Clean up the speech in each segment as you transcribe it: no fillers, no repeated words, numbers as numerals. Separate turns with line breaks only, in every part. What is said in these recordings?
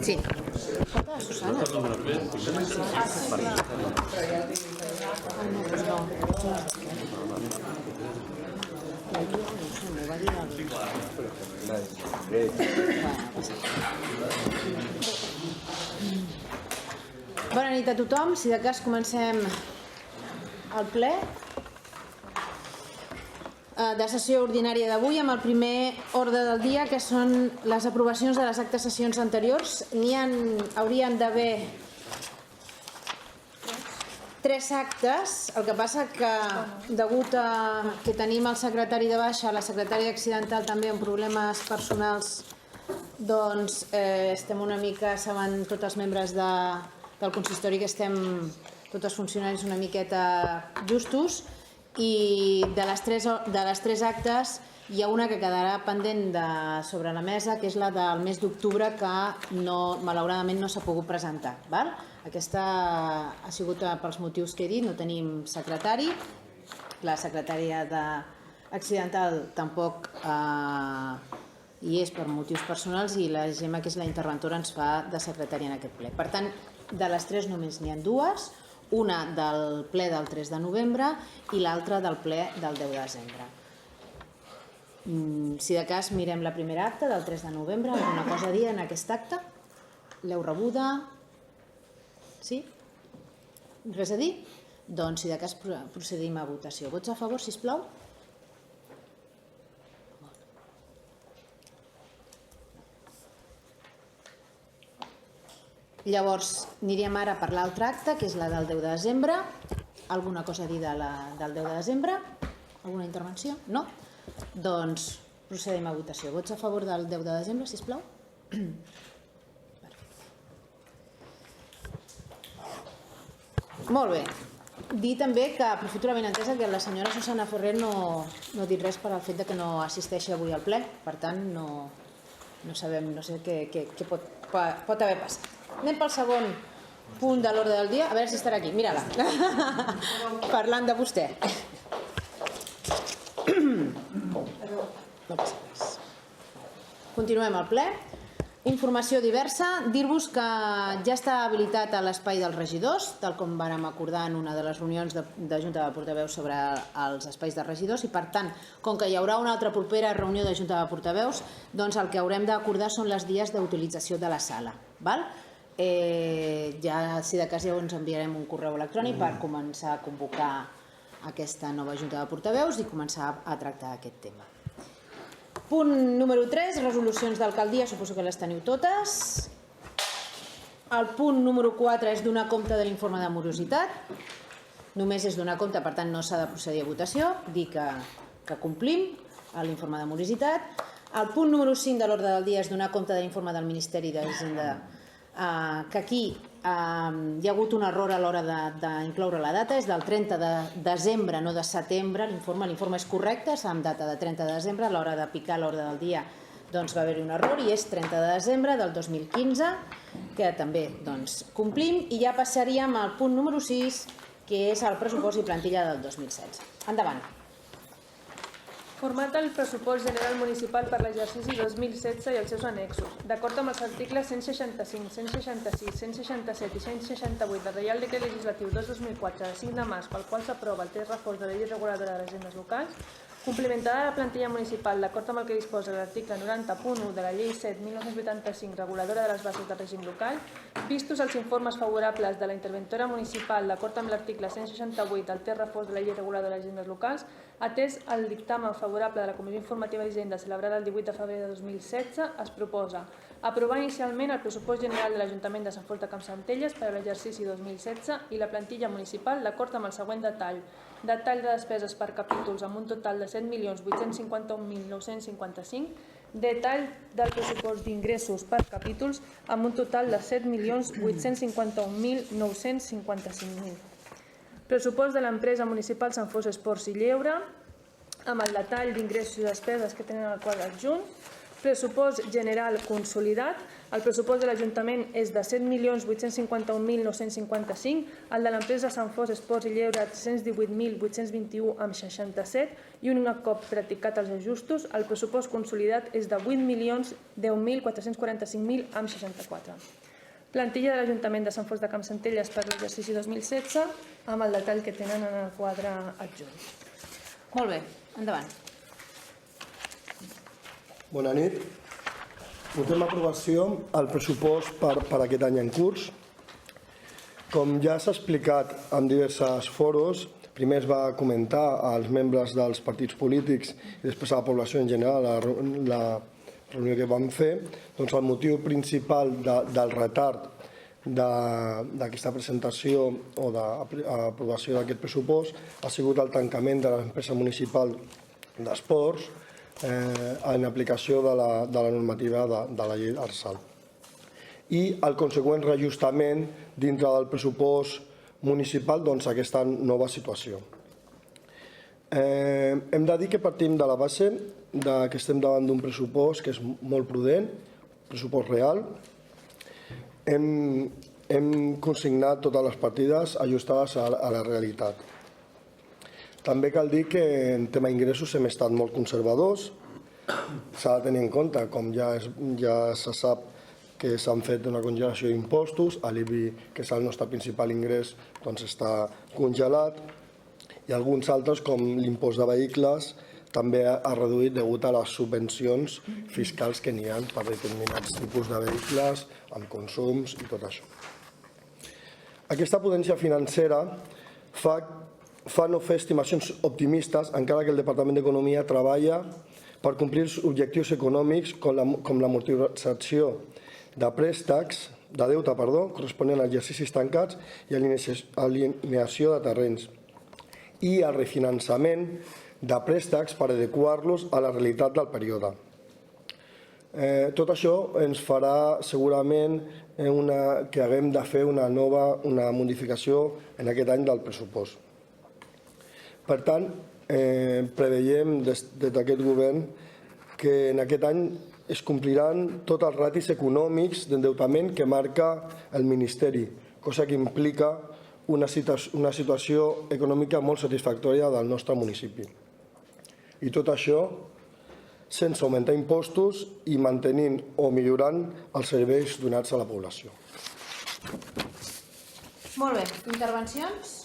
Sí. Susana. Bona nit a tothom. Si de cas comencem el ple de sessió ordinària d'avui amb el primer ordre del dia, que són les aprovacions de les actes sessions anteriors. Haurien d'haver 3 actes, el que passa que degut a que tenim el secretari de baixa, la secretària accidental també amb problemes personals, doncs estem una mica, saben tots els membres del consistori que estem tots els funcionaris una miqueta justos, i de les 3 actes hi ha una que quedarà pendent sobre la mesa, que és la del mes d'octubre, que malauradament no s'ha pogut presentar. Aquesta ha sigut pels motius que he dit, no tenim secretari, la secretària accidental tampoc hi és per motius personals i la Gemma, que és la interventora, ens fa de secretària en aquest ple. Per tant, de les 3 només n'hi ha 2, una del ple del 3 de novembre i l'altra del ple del 10 de desembre. Si de cas mirem la primera acta del 3 de novembre, alguna cosa a dir en aquest acte? L'heu rebuda? Sí? Res a dir? Doncs si de cas procedim a votació. Vots a favor, sisplau? Llavors anirem ara per l'altre acte, que és la del 10 de desembre. Alguna cosa a dir del 10 de desembre? Alguna intervenció? No? Doncs procedim a votació. Vots a favor del 10 de desembre, sisplau? Molt bé. Dir també que aprofito la benentesa que la senyora Susana Ferrer no ha dit res per al fet que no assisteixi avui al ple. Per tant, no sabem, no sé què pot haver passat. Anem pel segon punt de l'ordre del dia. A veure si estarà aquí. Mira-la. Parlant de vostè. No passa res. Continuem el ple. Informació diversa. Dir-vos que ja està habilitat a l'espai dels regidors, tal com vàrem acordar en una de les reunions de Junta de Portaveus sobre els espais de regidors, i per tant, com que hi haurà una altra propera reunió de Junta de Portaveus, doncs el que haurem d'acordar són els dies d'utilització de la sala. Ja, si de cas, ja ens enviarem un correu electrònic per començar a convocar aquesta nova Junta de Portaveus i començar a tractar aquest tema. Punt número 3, resolucions d'alcaldia, suposo que les teniu totes. El punt número 4 és donar compte de l'informe de morositat. Només és donar compte, per tant no s'ha de procedir a votació, dir que complim l'informe de morositat. El punt número 5 de l'ordre del dia és donar compte de l'informe del Ministeri d'Hisenda, que aquí hi ha hagut un error a l'hora d'incloure la data, és del 30 de desembre, no de setembre. L'informe és correcte, és amb data de 30 de desembre, a l'hora de picar l'ordre del dia doncs va haver-hi un error i és 30 de desembre del 2015, que també complim, i ja passaríem al punt número 6, que és el pressupost i plantilla del 2016. Endavant.
Format el pressupost general municipal per l'exercici 2016 i els seus annexos, d'acord amb els articles 165, 166, 167 i 168 del Reial Decret Legislatiu 2/2004 de 5 de març, pel qual s'aprova el text reforç de la llei reguladora de les agendes locals, complementada la plantilla municipal d'acord amb el que disposa l'article 90.1 de la llei 7/1985 reguladora de les bases de règim local, vistos els informes favorables de la interventora municipal d'acord amb l'article 168 del text reforç de la llei reguladora de les agendes locals, atès el dictamen favorable de la Comissió Informativa d'Hisenda celebrada el 18 de febrer de 2016, es proposa aprovar inicialment el pressupost general de l'Ajuntament de Sant Fost de Campsentelles per a l'exercici 2016 i la plantilla municipal d'acord amb el següent detall. Detall de despeses per capítols amb un total de 7.851.955, detall del pressupost d'ingressos per capítols amb un total de 7.851.955. Pressupost de l'empresa municipal Sant Fost Esports i Lleure, amb el detall d'ingressos i despeses que tenen al quadre adjunt. Pressupost general consolidat. El pressupost de l'Ajuntament és de 7.851.955, el de l'empresa Sant Fos Esports i Lleure 318.821,67 i un cop practicat els ajustos, el pressupost consolidat és de 8.010.445.064. Plantilla de l'Ajuntament de Sant Fos de Campsentelles per l'exercici 2016, amb el detall que tenen en el quadre adjunt.
Molt bé, endavant.
Bona nit. Portem a aprovació el pressupost per aquest any en curs. Com ja s'ha explicat en diversos foros, primer es va comentar als membres dels partits polítics i després a la població en general a la reunió que vam fer, doncs el motiu principal del retard d'aquesta presentació o d'aprovació d'aquest pressupost ha sigut el tancament de l'empresa municipal d'esports en aplicació de la normativa de la llei d'Arsal i el conseqüent reajustament dintre del pressupost municipal d'aquesta nova situació. Hem de dir que partim de la base que estem davant d'un pressupost que és molt prudent, pressupost real. Hem consignat totes les partides ajustades a la realitat. També cal dir que en tema ingressos hem estat molt conservadors. S'ha de tenir en compte, com ja se sap, que s'han fet una congelació d'impostos, l'IBI, que és el nostre principal ingrés, doncs està congelat, i alguns altres, com l'impost de vehicles, també ha reduït degut a les subvencions fiscals que n'hi ha per determinats tipus de vehicles, amb consums i tot això. Aquesta prudència financera fa no fer estimacions optimistes, encara que el Departament d'Economia treballa per complir els objectius econòmics com l'amortització de préstecs, de deute, corresponent a exercicis tancats i alineació de terrenys i el refinançament de préstecs per adequar-los a la realitat del període. Tot això ens farà segurament que haguem de fer una modificació en aquest any del pressupost. Per tant, preveiem des d'aquest govern que en aquest any es compliran tots els ratis econòmics d'endeutament que marca el Ministeri, cosa que implica una situació econòmica molt satisfactòria del nostre municipi. I tot això sense augmentar impostos i mantenint o millorant els serveis donats a la població.
Molt bé, intervencions?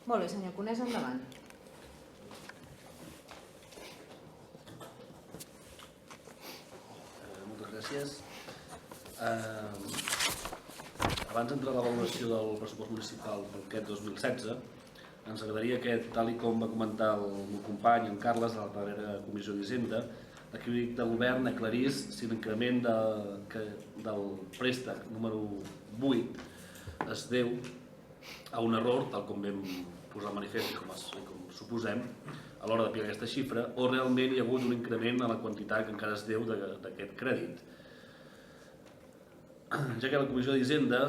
Molt bé, senyor Conés, endavant.
Moltes gràcies. Abans d'entrar a la valoració del pressupost municipal per aquest 2016, ens agradaria que, tal com va comentar el meu company, en Carles, a la darrera comissió d'Hisenda, l'equip de govern aclarís si l'increment del préstec número 8 es deu a un error, tal com vam posar en manifest i com suposem, a l'hora d'aplicar aquesta xifra, o realment hi ha hagut un increment a la quantitat que encara es deu d'aquest crèdit. Ja que a la comissió d'Hisenda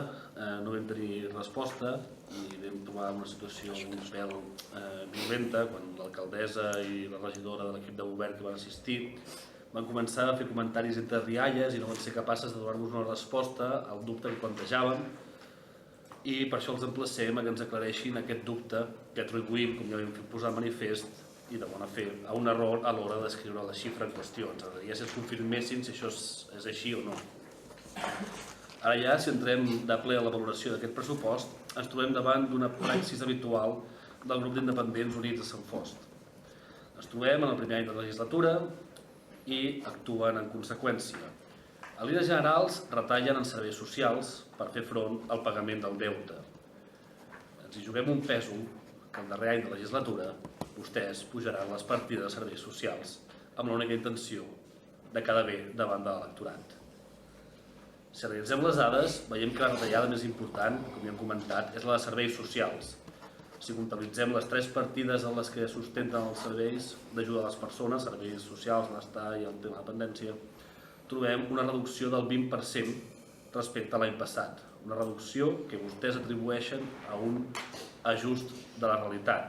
no vam tenir resposta i vam trobar una situació un pèl violenta quan l'alcaldessa i la regidora de l'equip de govern que van assistir van començar a fer comentaris entre rialles i no van ser capaces de donar-nos una resposta al dubte que plantejàvem, i per això els emplacem a que ens aclareixin aquest dubte que atribuïm, com ja vam posar en manifest, i de bona fe, a un error a l'hora d'escriure la xifra en qüestió. Ens agradaria si es confirmessin si això és així o no. Ara ja, si entrem de ple a la valoració d'aquest pressupost, ens trobem davant d'una praxis habitual del grup d'independents units a Sant Fost. Ens trobem en el primer any de la legislatura i actuen en conseqüència. A línies generals, retallen en serveis socials per fer front al pagament del deute. Ens hi juguem un pèsol que el darrer any de legislatura vostès pujaran les partides de serveis socials amb l'única intenció de quedar bé davant de l'electorat. Si analitzem les dades, veiem que la retallada més important, com ja hem comentat, és la de serveis socials. Si comptabilitzem les 3 partides en les que sustenten els serveis d'ajuda a les persones, serveis socials, benestar i el tema de dependència, trobem una reducció del 20% respecte a l'any passat. Una reducció que vostès atribueixen a un ajust de la realitat.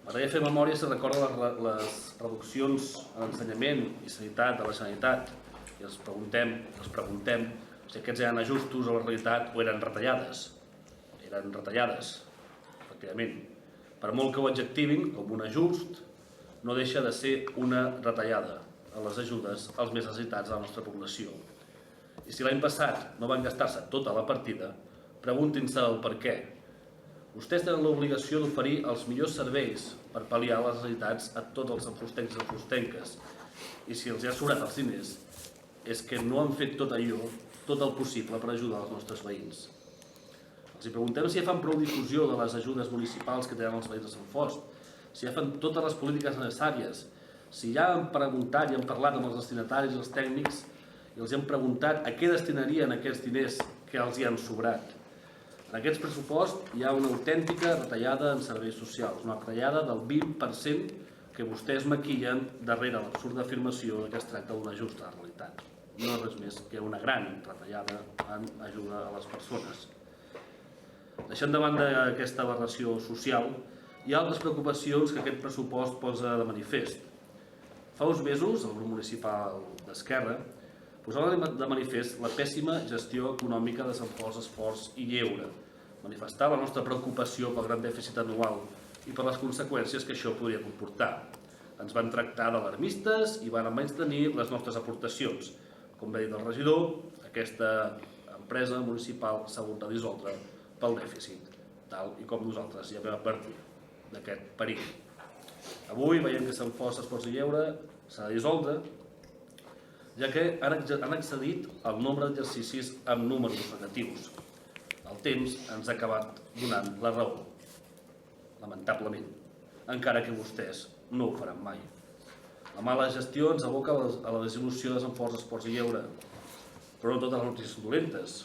M'agradaria fer memòria si recorda les reduccions en ensenyament i sanitat de la Generalitat i ens preguntem si aquests eren ajustos a la realitat o eren retallades. Eren retallades, efectivament. Per molt que ho adjectivin com un ajust, no deixa de ser una retallada a les ajudes als més necessitats de la nostra població. I si l'any passat no van gastar-se tota la partida, preguntin-se el per què. Vostès tenen l'obligació d'oferir els millors serveis per pal·liar les necessitats a tots els enfostencs i enfostenques. I si els ha sobrat els diners, és que no han fet tot allò, tot el possible per ajudar els nostres veïns. Els preguntem si ja fan prou difusió de les ajudes municipals que tenen els veïns de Sant Fost, si ja fan totes les polítiques necessàries, si ja han preguntat i han parlat amb els destinataris i els tècnics i els han preguntat a què destinarien aquests diners que els hi han sobrat. En aquest pressupost hi ha una autèntica retallada en serveis socials, una retallada del 20% que vostès maquillen darrere l'absurda afirmació que es tracta d'un ajust a la realitat. No és res més que una gran retallada en ajuda a les persones. Deixant de banda aquesta aberració social, hi ha altres preocupacions que aquest pressupost posa de manifest. Fa uns mesos, el grup municipal d'Esquerra posava de manifest la pèssima gestió econòmica de Sant Fost, Esports i Lleure, manifestar la nostra preocupació pel gran dèficit anual i per les conseqüències que això podria comportar. Ens van tractar d'alarmistes i van menystenir les nostres aportacions. Com bé ha dit el regidor, aquesta empresa municipal s'ha hagut de dissoldre pel dèficit, tal i com nosaltres ja vam advertir d'aquest perill. Avui veiem que Sant Fost, Esports i Lleure s'ha de dissoldre, ja que han excedit el nombre d'exercicis amb números negatius. El temps ens ha acabat donant la raó, lamentablement, encara que vostès no ho faran mai. La mala gestió ens aboca a la desil·lusió de Sant Fost, Esports i Lleure, però no totes les notícies dolentes.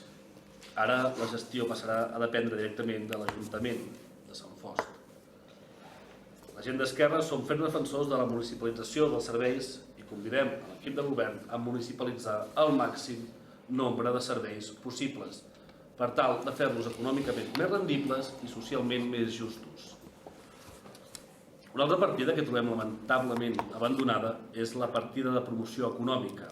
Ara la gestió passarà a dependre directament de l'Ajuntament de Sant Fost. La gent d'Esquerra som ferms defensors de la municipalització dels serveis i convidem l'equip de govern a municipalitzar el màxim nombre de serveis possibles per tal de fer-los econòmicament més rendibles i socialment més justos. Una altra partida que trobem lamentablement abandonada és la partida de promoció econòmica.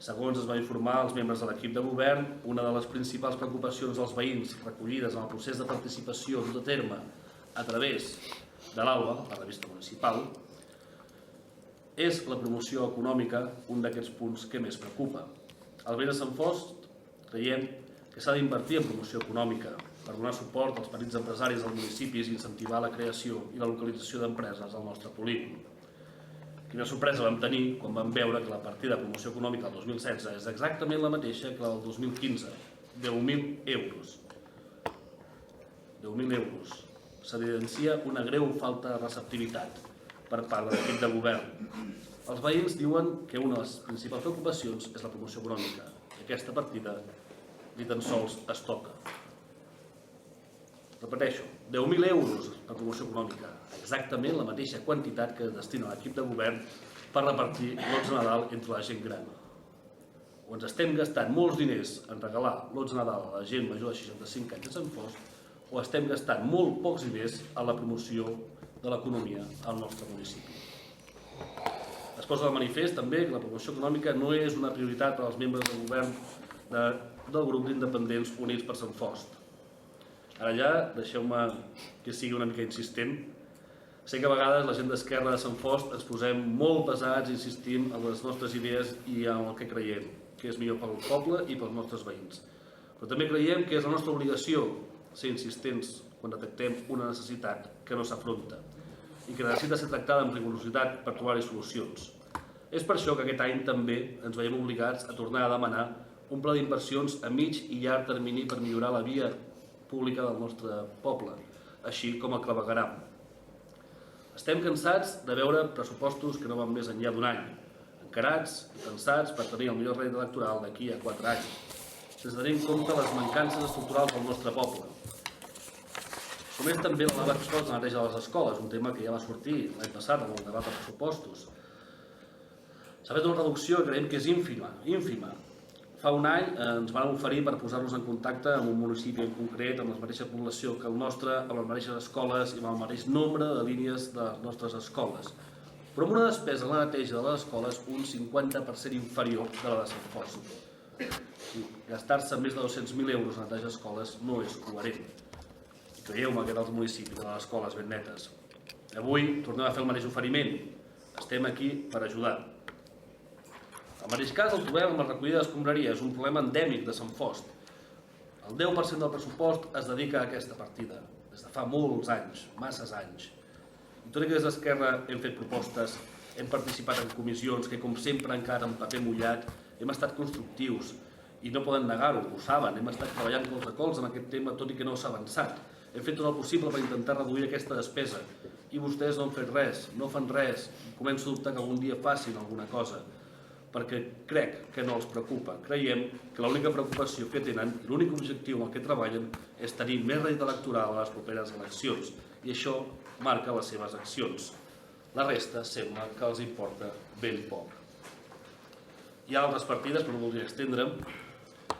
Segons es va informar als membres de l'equip de govern, una de les principals preocupacions dels veïns recollides en el procés de participació dut a terme a través de l'ALBA, la revista municipal, és la promoció econòmica un d'aquests punts que més preocupa. Al veïns de Sant Fost creiem que s'ha d'invertir en promoció econòmica per donar suport als petits empresaris dels municipis i incentivar la creació i la localització d'empreses al nostre polígon. Quina sorpresa vam tenir quan vam veure que la partida de promoció econòmica del 2016 és exactament la mateixa que la del 2015, 10.000 euros. 10.000 euros. S'evidencia una greu falta de receptivitat per part de l'equip de govern. Els veïns diuen que una de les principals preocupacions és la promoció econòmica. Aquesta partida ni tan sols es toca. Repeteixo, 10.000 euros per promoció econòmica, exactament la mateixa quantitat que destina l'equip de govern per repartir lots de Nadal entre la gent gran. O ens estem gastant molts diners en regalar lots de Nadal a la gent major de 65 anys a Sant Fost, o estem gastant molt pocs diners a la promoció de l'economia al nostre municipi. Es posa de manifest també que la promoció econòmica no és una prioritat per als membres del govern del grup d'independents Units per Sant Fost. Ara ja, deixeu-me que sigui una mica insistent. Sé que a vegades la gent d'Esquerra de Sant Fost ens posem molt pesats i insistim en les nostres idees i en el que creiem, que és millor pel poble i pels nostres veïns. Però també creiem que és la nostra obligació ser insistents quan detectem una necessitat que no s'afronta i que necessita ser tractada amb rigorositat per trobar-hi solucions. És per això que aquest any també ens veiem obligats a tornar a demanar un pla d'inversions a mig i llarg termini per millorar la via pública del nostre poble, així com el clavegueram. Estem cansats de veure pressupostos que no van més enllà d'un any, encarats i pensats per tenir el millor rèdit electoral d'aquí a 4 anys, sense tenir en compte les mancances estructurals del nostre poble. Com és també l'elevat cost de la neteja de les escoles, un tema que ja va sortir l'any passat amb el debat de pressupostos. S'ha fet una reducció que creiem que és ínfima. Fa un any ens van oferir per posar-nos en contacte amb un municipi en concret, amb la mateixa població que el nostre, amb les mateixes escoles i amb el mateix nombre de línies de les nostres escoles. Però amb una despesa en la neteja de les escoles un 50% inferior de la de Sant Fost. Gastar-se més de 200.000 euros en neteja d'escoles no és coherent. I creieu-me que dels municipis, de les escoles ben netes. Avui tornem a fer el mateix oferiment. Estem aquí per ajudar. El mateix cas el trobem amb la recollida d'escombraria, és un problema endèmic de Sant Fost. El 10% del pressupost es dedica a aquesta partida, des de fa molts anys, masses anys. I tot i que des d'Esquerra hem fet propostes, hem participat en comissions que, com sempre, encara en paper mullat, hem estat constructius i no poden negar-ho, ho saben, hem estat treballant colze a colze en aquest tema, tot i que no s'ha avançat. Hem fet tot el possible per intentar reduir aquesta despesa i vostès no han fet res, no fan res, i començo a dubtar que algun dia facin alguna cosa, perquè crec que no els preocupa. Creiem que l'única preocupació que tenen i l'únic objectiu en el que treballen és tenir més rèdit electoral a les properes eleccions, i això marca les seves accions. La resta sembla que els importa ben poc. Hi ha altres partides, però no voldria estendre'm,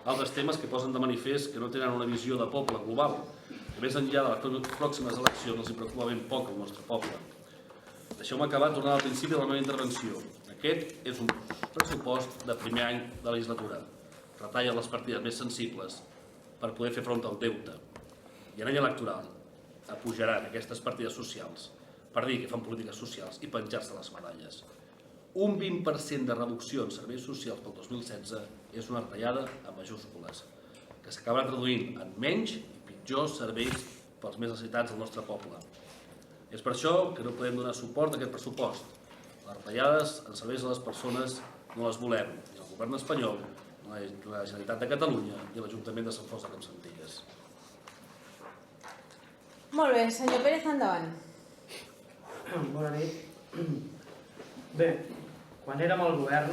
altres temes que posen de manifest que no tenen una visió de poble global, que més enllà de les pròximes eleccions els preocupa ben poc el nostre poble. Deixeu-me acabar tornant al principi de la meva intervenció. Aquest és un pressupost de primer any de legislatura. Retalla les partides més sensibles per poder fer front al deute. I en any electoral apujaran aquestes partides socials per dir que fan polítiques socials i penjar-se les medalles. Un 20% de reducció en serveis socials pel 2016 és una retallada en majúscules, que s'acabarà traduint en menys i pitjors serveis pels més necessitats del nostre poble. És per això que no podem donar suport a aquest pressupost. Les retallades en serveis a les persones no les volem, ni el govern espanyol, ni la Generalitat de Catalunya, ni l'Ajuntament de Sant Fost de Campsentelles.
Molt bé, senyor Pérez, endavant.
Bona nit. Bé, quan érem al govern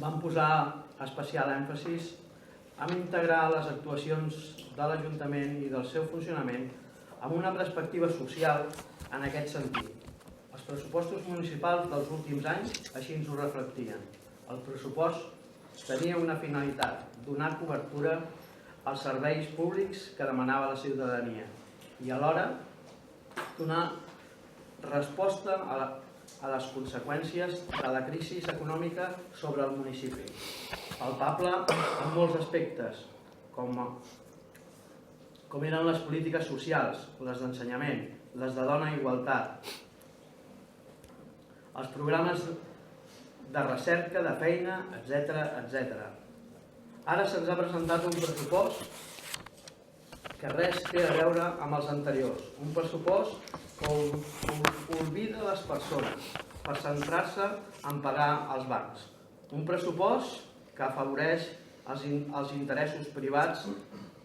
vam posar especial èmfasis en integrar les actuacions de l'Ajuntament i del seu funcionament amb una perspectiva social en aquest sentit. Els pressupostos municipals dels últims anys així ens ho reflectien. El pressupost tenia una finalitat, donar cobertura als serveis públics que demanava la ciutadania i alhora donar resposta a les conseqüències de la crisi econòmica sobre el municipi. Palpable en molts aspectes, com eren les polítiques socials, les d'ensenyament, les de dona i igualtat, els programes de recerca, de feina, etc. Ara se'ns ha presentat un pressupost que res té a veure amb els anteriors. Un pressupost que oblida les persones per centrar-se en pagar als bancs. Un pressupost que afavoreix els interessos privats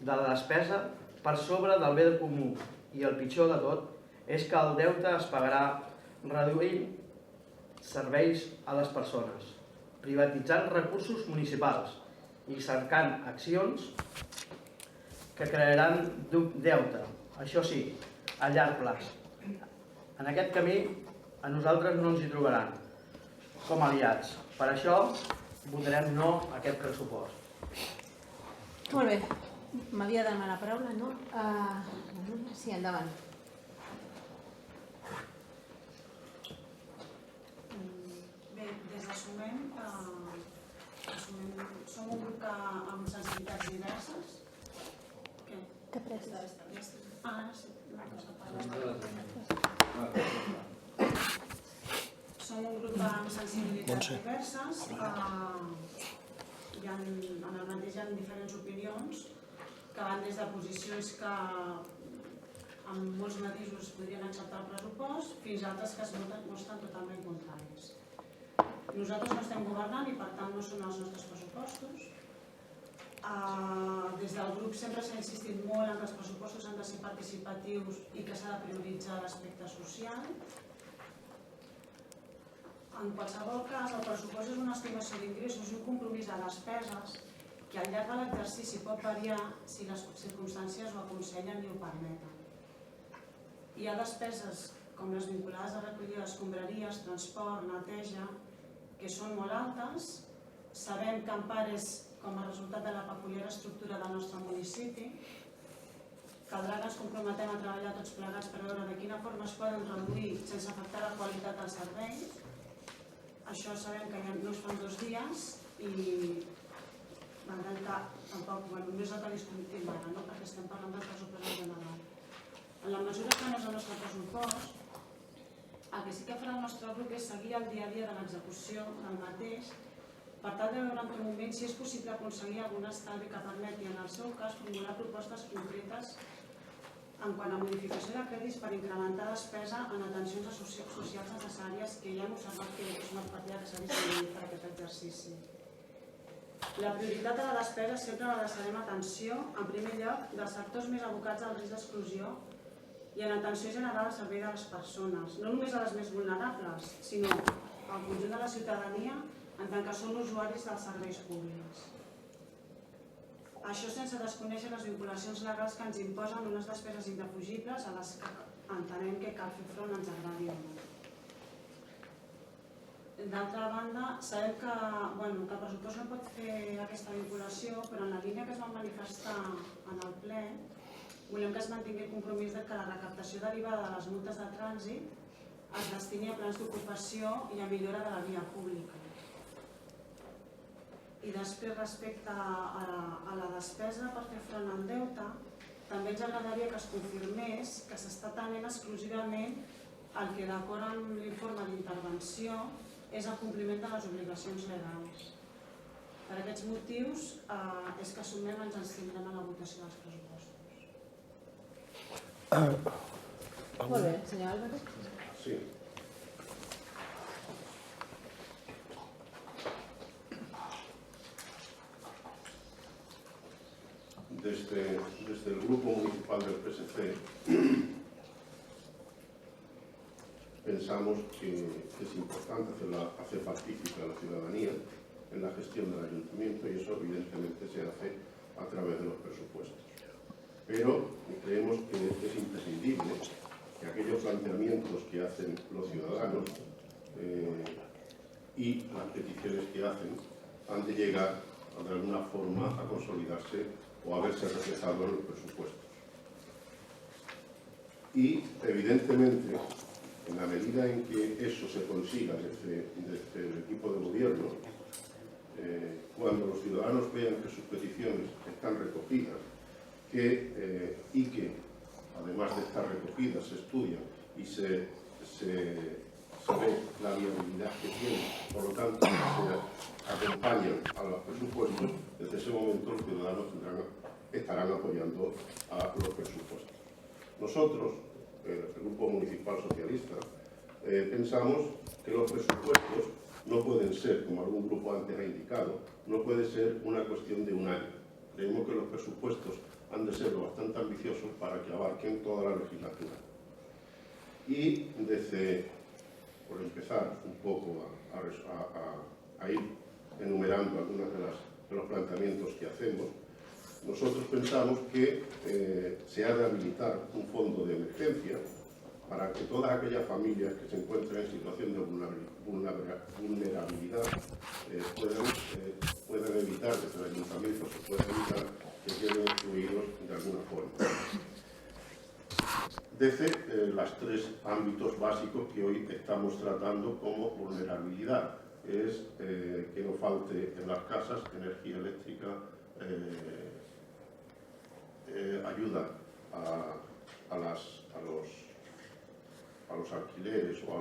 de la despesa per sobre del bé comú. I el pitjor de tot és que el deute es pagarà reduint serveis a les persones, privatitzant recursos municipals i cercant accions que crearan deute, això sí, a llarg plaç. En aquest camí a nosaltres no ens hi trobaran com a aliats. Per això votarem no a aquest pressupost.
Molt bé. M'havia de demanar la paraula, no? Sí, endavant.
Bé, des de Sumem som un grup amb sensibilitats diverses.
Que pressa?
Ara sí, una cosa Som un grup amb sensibilitats diverses. En el mateix hi ha diferents opinions que van des de posicions que amb molts matisos podrien acceptar el pressupost fins a altres que no estan totalment contraris. Nosaltres no estem governant i per tant no són els nostres pressupostos. Des del grup sempre s'ha insistit molt en que els pressupostos han de ser participatius i que s'ha de prioritzar l'aspecte social. En qualsevol cas, el pressupost és una estimació d'ingressos i un compromís de despeses que al llarg de l'exercici pot variar si les circumstàncies ho aconsellen i ho permeten. Hi ha despeses com les vinculades a recollida d'escombraries, transport, neteja, que són molt altes, Sabem que Empar és com a resultat de la peculiar estructura del nostre municipi. Caldrà que ens comprometem a treballar tots plegats per veure de quina forma es poden reduir sense afectar la qualitat del servei. Això sabem que no es fa en 2 dies i veurem que tampoc, no és el que discutim ara, perquè estem parlant del pressupost general. En la mesura que no és el nostre pressupost, el que sí que farà el nostre grup és seguir el dia a dia de l'execució del mateix, per tal de veure en tot moment si és possible aconseguir algun estalvi que permeti, en el seu cas, formular propostes concretes en quant a modificació de crèdits per incrementar despesa en atencions socials necessàries, que ja hem observat que és una partida que s'ha disminuït per aquest exercici. La prioritat de la despesa sempre la deixarem atenció, en primer lloc, dels sectors més abocats al risc d'exclusió i en atenció general al servei de les persones, no només a les més vulnerables, sinó al conjunt de la ciutadania en tant que són usuaris dels serveis públics. Això sense desconèixer les vinculacions legals que ens imposen unes despeses indefugibles a les que entenem que cal fer front, ens agradi o no. D'altra banda, sabem que el pressupost no pot fer aquesta vinculació, però en la línia que es va manifestar en el ple, volem que es mantingui el compromís que la recaptació derivada de les multes de trànsit es destini a plans d'ocupació i a millora de la via pública. I després, respecte a la despesa per fer front al deute, també ens agradaria que es confirmés que s'està atenent exclusivament el que, d'acord amb l'informe d'intervenció, és el compliment de les obligacions legals. Per aquests motius és que assumem ens abstindrem a la votació dels pressupostos.
Molt bé, senyor Álvarez.
Sí. Desde el Grupo Municipal del PSC pensamos que es importante hacer partícipe a la ciudadanía en la gestión del ayuntamiento y eso evidentemente se hace a través de los presupuestos. Pero creemos que es imprescindible que aquellos planteamientos que hacen los ciudadanos y las peticiones que hacen han de llegar de alguna forma a consolidarse o a verse reflejado en los presupuestos. Y evidentemente, en la medida en que eso se consiga desde el equipo de gobierno, cuando los ciudadanos vean que sus peticiones están recogidas y que, además de estar recogidas, se estudian y se ve la viabilidad que tienen, por lo tanto, se acompañan a los presupuestos, desde ese momento los ciudadanos estarán apoyando a los presupuestos. Nosotros, el Grupo Municipal Socialista, pensamos que los presupuestos no pueden ser, como algún grupo antes ha indicado, no puede ser una cuestión de un año. Creemos que los presupuestos han de ser bastante ambiciosos para que abarquen toda la legislatura. Y por empezar un poco a ir enumerando algunos de los planteamientos que hacemos, nosotros pensamos que se ha de habilitar un fondo de emergencia para que todas aquellas familias que se encuentren en situación de vulnerabilidad puedan evitar, desde el ayuntamiento se pueda evitar que queden excluidos de alguna forma. Desde los 3 ámbitos básicos que hoy estamos tratando como vulnerabilidad, es que no falte en las casas energía eléctrica, ayuda a los alquileres o a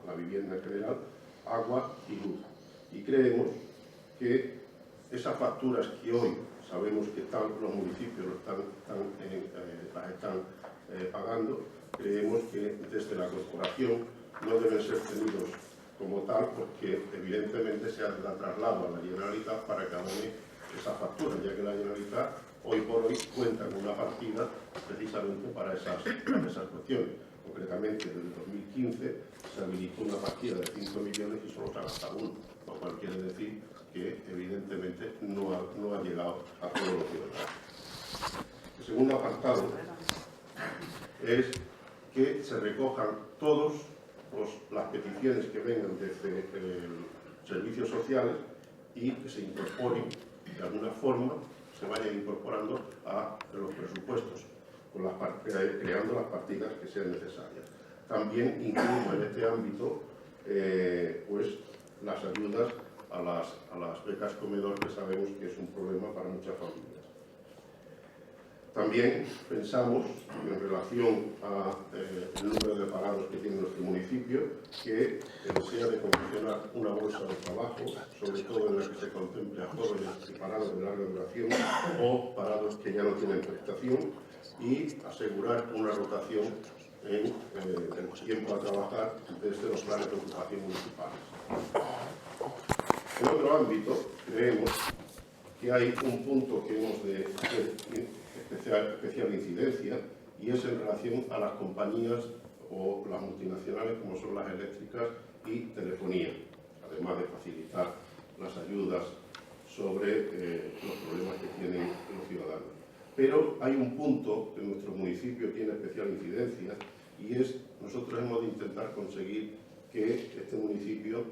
la vivienda en general, agua y luz. Y creemos que esas facturas que hoy sabemos que los municipios las están pagando, creemos que desde la corporación no deben ser tenidos como tal, porque evidentemente se la traslado a la Generalitat para que abone esa factura, ya que la Generalitat hoy por hoy cuenta con una partida precisamente para esas cuestiones. Concretamente, desde el 2015 se habilitó una partida de 5 millones y solo se ha gastado 1, lo cual quiere decir que evidentemente no ha llegado a todos los ciudadanos. El segundo apartado es que se recojan todas las peticiones que vengan desde servicios sociales y que se incorporen, de alguna forma, se vayan incorporando a los presupuestos, creando las partidas que sean necesarias. También incluimos en este ámbito pues, las ayudas a las becas comedor, que sabemos que es un problema para muchas familias. También pensamos, en relación al número de parados que tiene nuestro municipio, que desea de confeccionar una bolsa de trabajo, sobre todo en la que se contemple a jóvenes y parados de larga duración o parados que ya no tienen prestación, y asegurar una rotación en el tiempo a trabajar desde los planes de ocupación municipales. En otro ámbito, creemos que hay un punto que hemos de especial incidencia, y es en relación a las compañías o las multinacionales como son las eléctricas y telefonía, además de facilitar las ayudas sobre los problemas que tienen los ciudadanos. Pero hay un punto que nuestro municipio tiene especial incidencia, y es, nosotros hemos de intentar conseguir que este municipio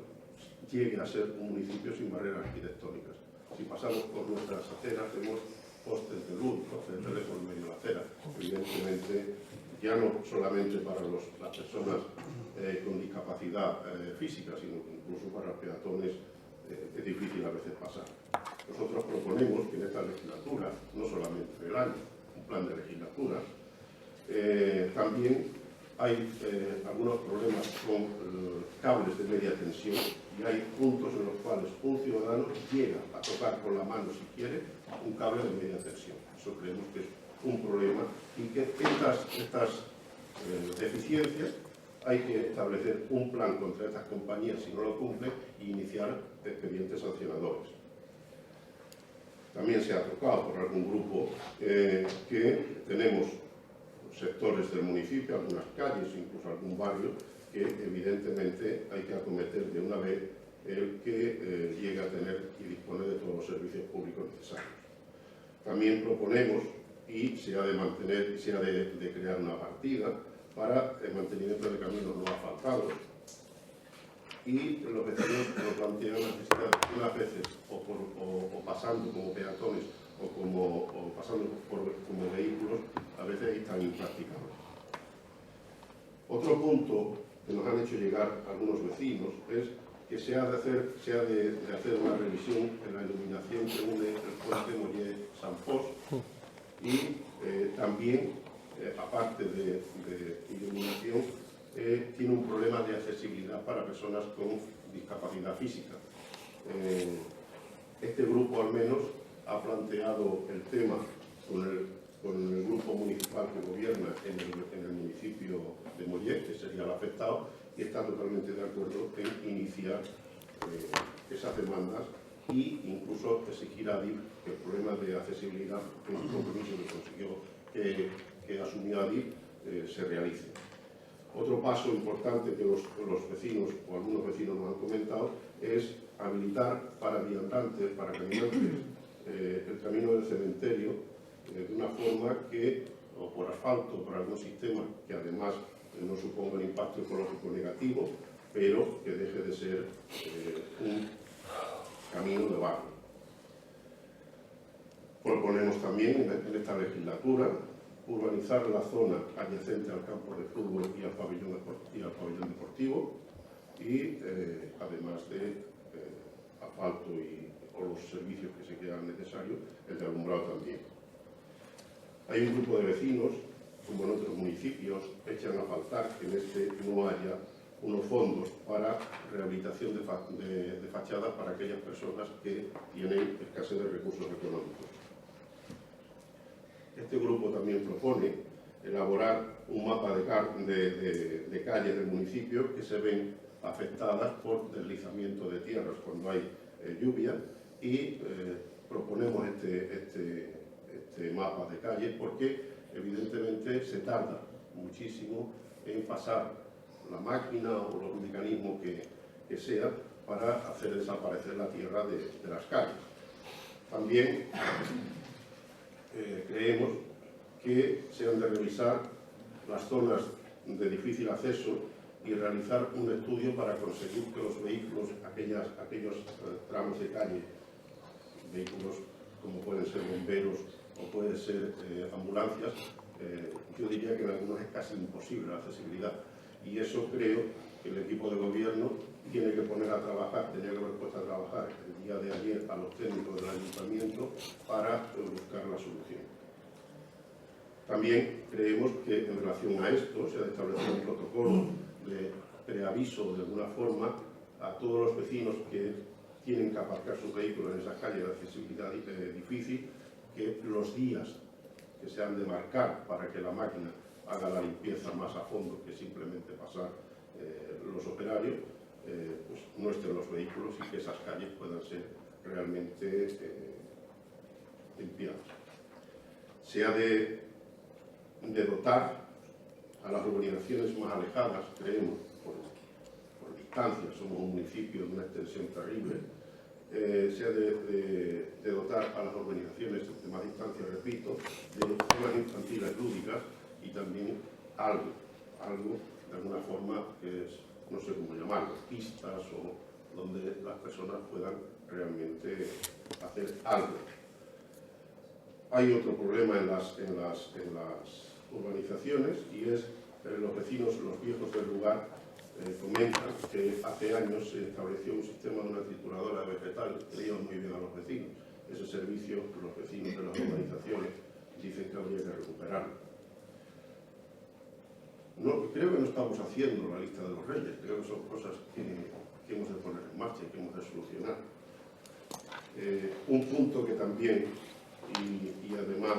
llegue a ser un municipio sin barreras arquitectónicas. Si pasamos por nuestras aceras, vemos postes de luz, postes de teléfono en medio de la acera. Evidentemente, ya no solamente para las personas con discapacidad física, sino incluso para peatones es difícil a veces pasar. Nosotros proponemos que en esta legislatura, no solamente en el año, un plan de legislatura, también hay algunos problemas con cables de media tensión, y hay puntos en los cuales un ciudadano llega a tocar con la mano, si quiere, un cable de media tensión. Eso creemos que es un problema, y que estas deficiencias hay que establecer un plan contra estas compañías si no lo cumplen e iniciar expedientes sancionadores. También se ha tocado por algún grupo que tenemos sectores del municipio, algunas calles, incluso algún barrio, que evidentemente hay que acometer de una vez el que llegue a tener y dispone de todos los servicios públicos necesarios. También proponemos, y se ha de mantener, se ha de crear una partida para el mantenimiento de caminos no asfaltados, y los vecinos nos plantean la necesidad, unas veces o pasando como peatones o pasando como vehículos, a veces es tan impracticable. Otro punto que nos han hecho llegar algunos vecinos es que se ha de hacer una revisión en la iluminación que une el puente Moller-San Fos, y también, aparte de iluminación, tiene un problema de accesibilidad para personas con discapacidad física. Este grupo, al menos, ha planteado el tema con el grupo municipal que gobierna en el municipio de Moller, que sería el afectado, y está totalmente de acuerdo en iniciar esas demandas e incluso exigir a ADIF que el problema de accesibilidad, que es un compromiso que consiguió que asumió ADIF, se realice. Otro paso importante que los vecinos o algunos vecinos nos han comentado es habilitar para viandantes, para caminantes, el camino del cementerio de una forma que, o por asfalto, o por algún sistema que además no suponga un impacto ecológico negativo, pero que deje de ser un camino de barro. Proponemos también en esta legislatura urbanizar la zona adyacente al campo de fútbol y al pabellón deportivo, y además de asfalto o los servicios que se crean necesarios, el de alumbrado también. Hay un grupo de vecinos, como en otros municipios, echan a faltar que en este no haya unos fondos para rehabilitación de fachadas para aquellas personas que tienen escasez de recursos económicos. Este grupo también propone elaborar un mapa de calles del municipio que se ven afectadas por deslizamiento de tierras cuando hay lluvia, y proponemos este mapa de calles porque evidentemente se tarda muchísimo en pasar la máquina o los mecanismos que sea para hacer desaparecer la tierra de las calles. También creemos que se han de revisar las zonas de difícil acceso y realizar un estudio para conseguir que los vehículos, aquellos tramos de calle, vehículos como pueden ser bomberos o pueden ser ambulancias, yo diría que en algunos es casi imposible la accesibilidad. Y eso creo que el equipo de gobierno tiene que poner a trabajar, tenía que haber puesto a trabajar el día de ayer a los técnicos del ayuntamiento para buscar la solución. También creemos que en relación a esto se ha de establecer un protocolo de preaviso de alguna forma a todos los vecinos que tienen que aparcar sus vehículos en esas calles de accesibilidad difícil, que los días que se han de marcar para que la máquina haga la limpieza más a fondo que simplemente pasar los operarios, pues no estén los vehículos y que esas calles puedan ser realmente limpiadas. Se ha de dotar a las urbanizaciones más alejadas, creemos, por distancia, somos un municipio de una extensión terrible, se ha de dotar a las urbanizaciones de más distancia, repito, de zonas infantiles lúdicas y también algo de alguna forma que es, no sé cómo llamarlo, pistas o donde las personas puedan realmente hacer algo. Hay otro problema en las urbanizaciones y es los vecinos, los viejos del lugar comentan que hace años se estableció un sistema de una trituradora de vegetales que le iba muy bien a los vecinos. Ese servicio, los vecinos de las urbanizaciones dicen que habría que recuperarlo. No, creo que no estamos haciendo la lista de los reyes, creo que son cosas que hemos de poner en marcha y que hemos de solucionar. Un punto que también, y además,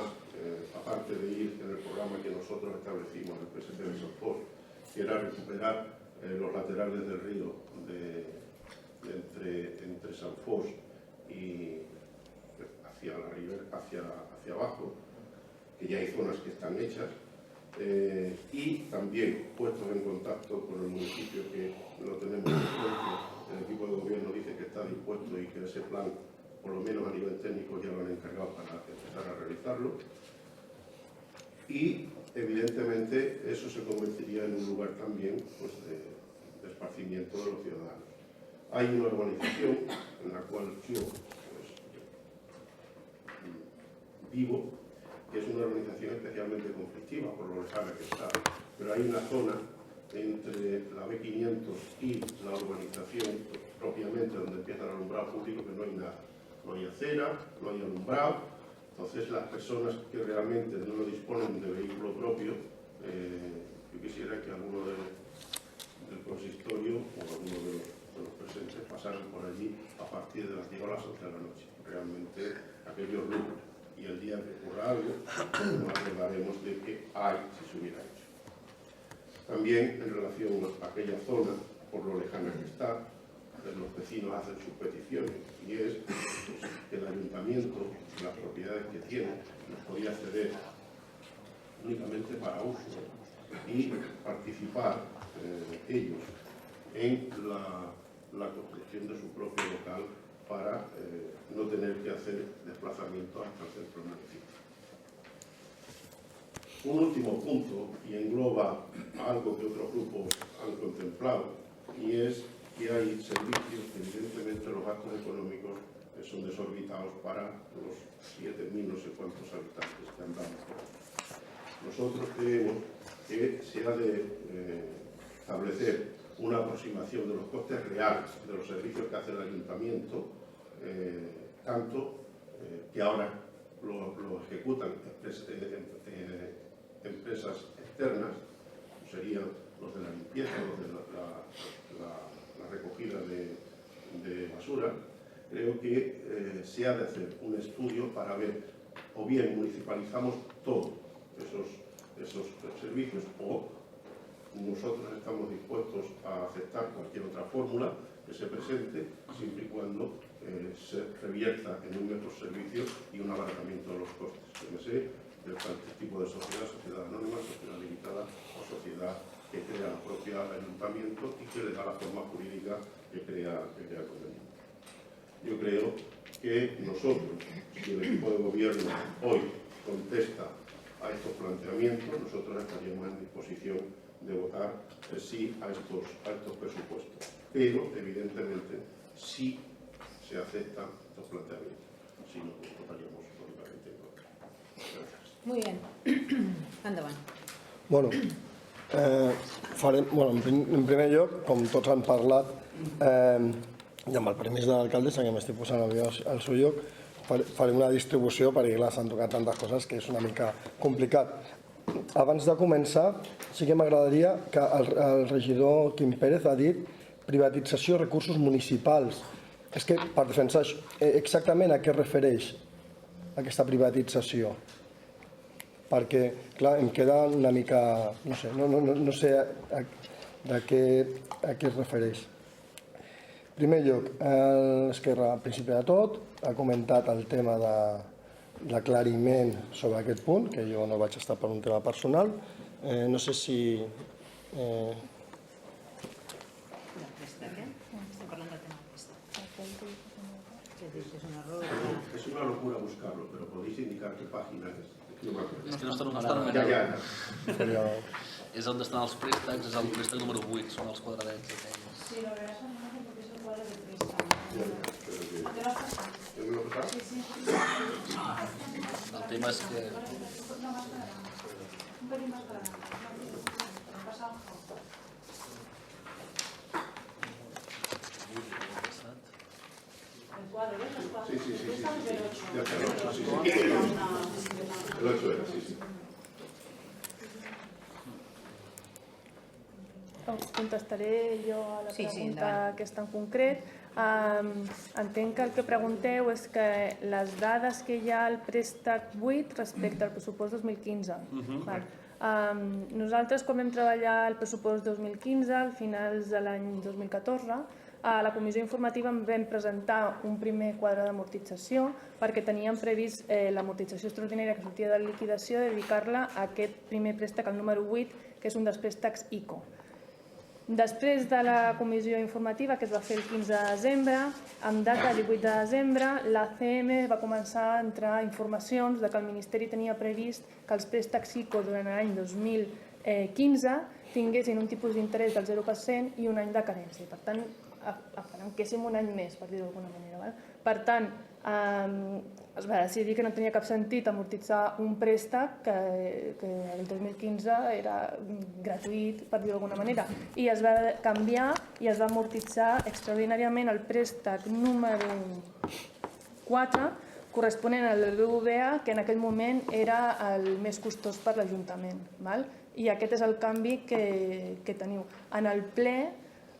aparte de ir en el programa que nosotros establecimos, el PSP de Sanfós, que era recuperar los laterales del río entre Sanfós y hacia la ribera, hacia abajo, que ya hay zonas que están hechas, y también puestos en contacto con el municipio que lo tenemos en cuenta. El equipo de gobierno dice que está dispuesto y que ese plan, por lo menos a nivel técnico, ya lo han encargado para empezar a realizarlo. Y evidentemente eso se convertiría en un lugar también pues, de esparcimiento de los ciudadanos. Hay una urbanización en la cual yo pues, vivo, que es una urbanización especialmente conflictiva por lo lejana que está, pero hay una zona entre la B500 y la urbanización propiamente donde empieza el alumbrado público que no hay nada. No hay acera, no hay alumbrado. Entonces las personas que realmente no disponen de vehículo propio, yo quisiera que alguno del consistorio o alguno de los presentes pasaran por allí a partir de las 10 o las 11 de la noche. Realmente aquello es lúgubre. Y el día que ocurra algo, nos acordaremos de que hay si se hubiera hecho. También en relación a aquella zona, por lo lejana que está, los vecinos hacen sus peticiones y es pues, que el ayuntamiento, las propiedades que tiene, nos podía ceder únicamente para uso y participar ellos en la construcción de su propio local para no tener que hacer desplazamientos hasta el centro del municipio. Un último punto, y engloba algo que otros grupos han contemplado, y es que hay servicios que evidentemente los gastos económicos son desorbitados para los 7.000 no sé cuántos habitantes que andamos por aquí. Nosotros creemos que se ha de establecer una aproximación de los costes reales de los servicios que hace el ayuntamiento, tanto que ahora lo ejecutan empresas externas, serían los de la limpieza, los de la recogida de basura. Creo que se ha de hacer un estudio para ver, o bien municipalizamos todos esos servicios, o nosotros estamos dispuestos a aceptar cualquier otra fórmula que se presente, siempre y cuando se revierta en un mejor servicio y un abaratamiento de los costes. Que sé del tipo de sociedad anónima, sociedad limitada o sociedad que crea el propio ayuntamiento y que le da la forma jurídica que crea conveniente. Yo creo que nosotros, si el equipo de gobierno hoy contesta a estos planteamientos, nosotros estaríamos en disposición de votar sí a estos presupuestos. Pero, evidentemente, sí se aceptan los planteamientos. Si no, pues votaríamos lógicamente en contra. Gracias.
Muy bien. Endavant.
Bueno, en primer lloc, com tots han parlat, i amb el permís de l'alcaldessa, que m'estic posant al seu lloc, faré una distribució perquè s'han tocat tantes coses que és una mica complicat. Abans de començar, sí que m'agradaria que el regidor Quim Pérez ha dit privatització de recursos municipals. És que, per defensar exactament a què es refereix aquesta privatització. Perquè, clar, em queda una mica... no sé a què es refereix. En primer lloc, l'Esquerra, al principi de tot, ha comentat el tema de l'aclariment sobre aquest punt, que jo no vaig estar per un tema personal. No sé si...
Es una locura buscarlo, pero podéis indicar qué página es.
És que no està numerat.
Ya.
És on estan els préstecs, és el préstec número 8, són els quadradets aquells.
Sí, lo verás a lo porque es el cuadro de préstamo. ¿Te lo has pasado? Sí, sí.
El tema és que...
No, más para adelante. Un pelín más para adelante. Pasa al fondo. El cuadro, ¿ves? Los cuadros.
Sí.
El préstamo es del 8.
Ya está, el 8, sí. El 8 era, sí.
Contestaré jo a la pregunta
endavant.
aquesta en concret. Entenc que el que pregunteu és que les dades que hi ha al préstec 8 respecte al pressupost 2015. Nosaltres, quan vam treballar el pressupost 2015, al finals de l'any 2014, a la comissió informativa vam presentar un primer quadre d'amortització perquè teníem previst l'amortització extraordinària que sortia de la liquidació de dedicar-la a aquest primer préstec, el número 8, que és un dels préstecs ICO. Després de la comissió informativa, que es va fer el 15 de desembre, amb data 18 de desembre, l'ACM va començar a entrar informacions de que el Ministeri tenia previst que els préstecs ICO durant l'any 2015 tinguessin un tipus d'interès del 0% i un any de carència. Per tant, apalanquéssim un any més, per dir-ho d'alguna manera. Per tant, es va decidir que no tenia cap sentit amortitzar un préstec que el 2015 era gratuït, per dir-ho d'alguna manera, i es va canviar i es va amortitzar extraordinàriament el préstec número 4 corresponent al BBVA, que en aquell moment era el més costós per l'Ajuntament. I aquest és el canvi que teniu. En el ple,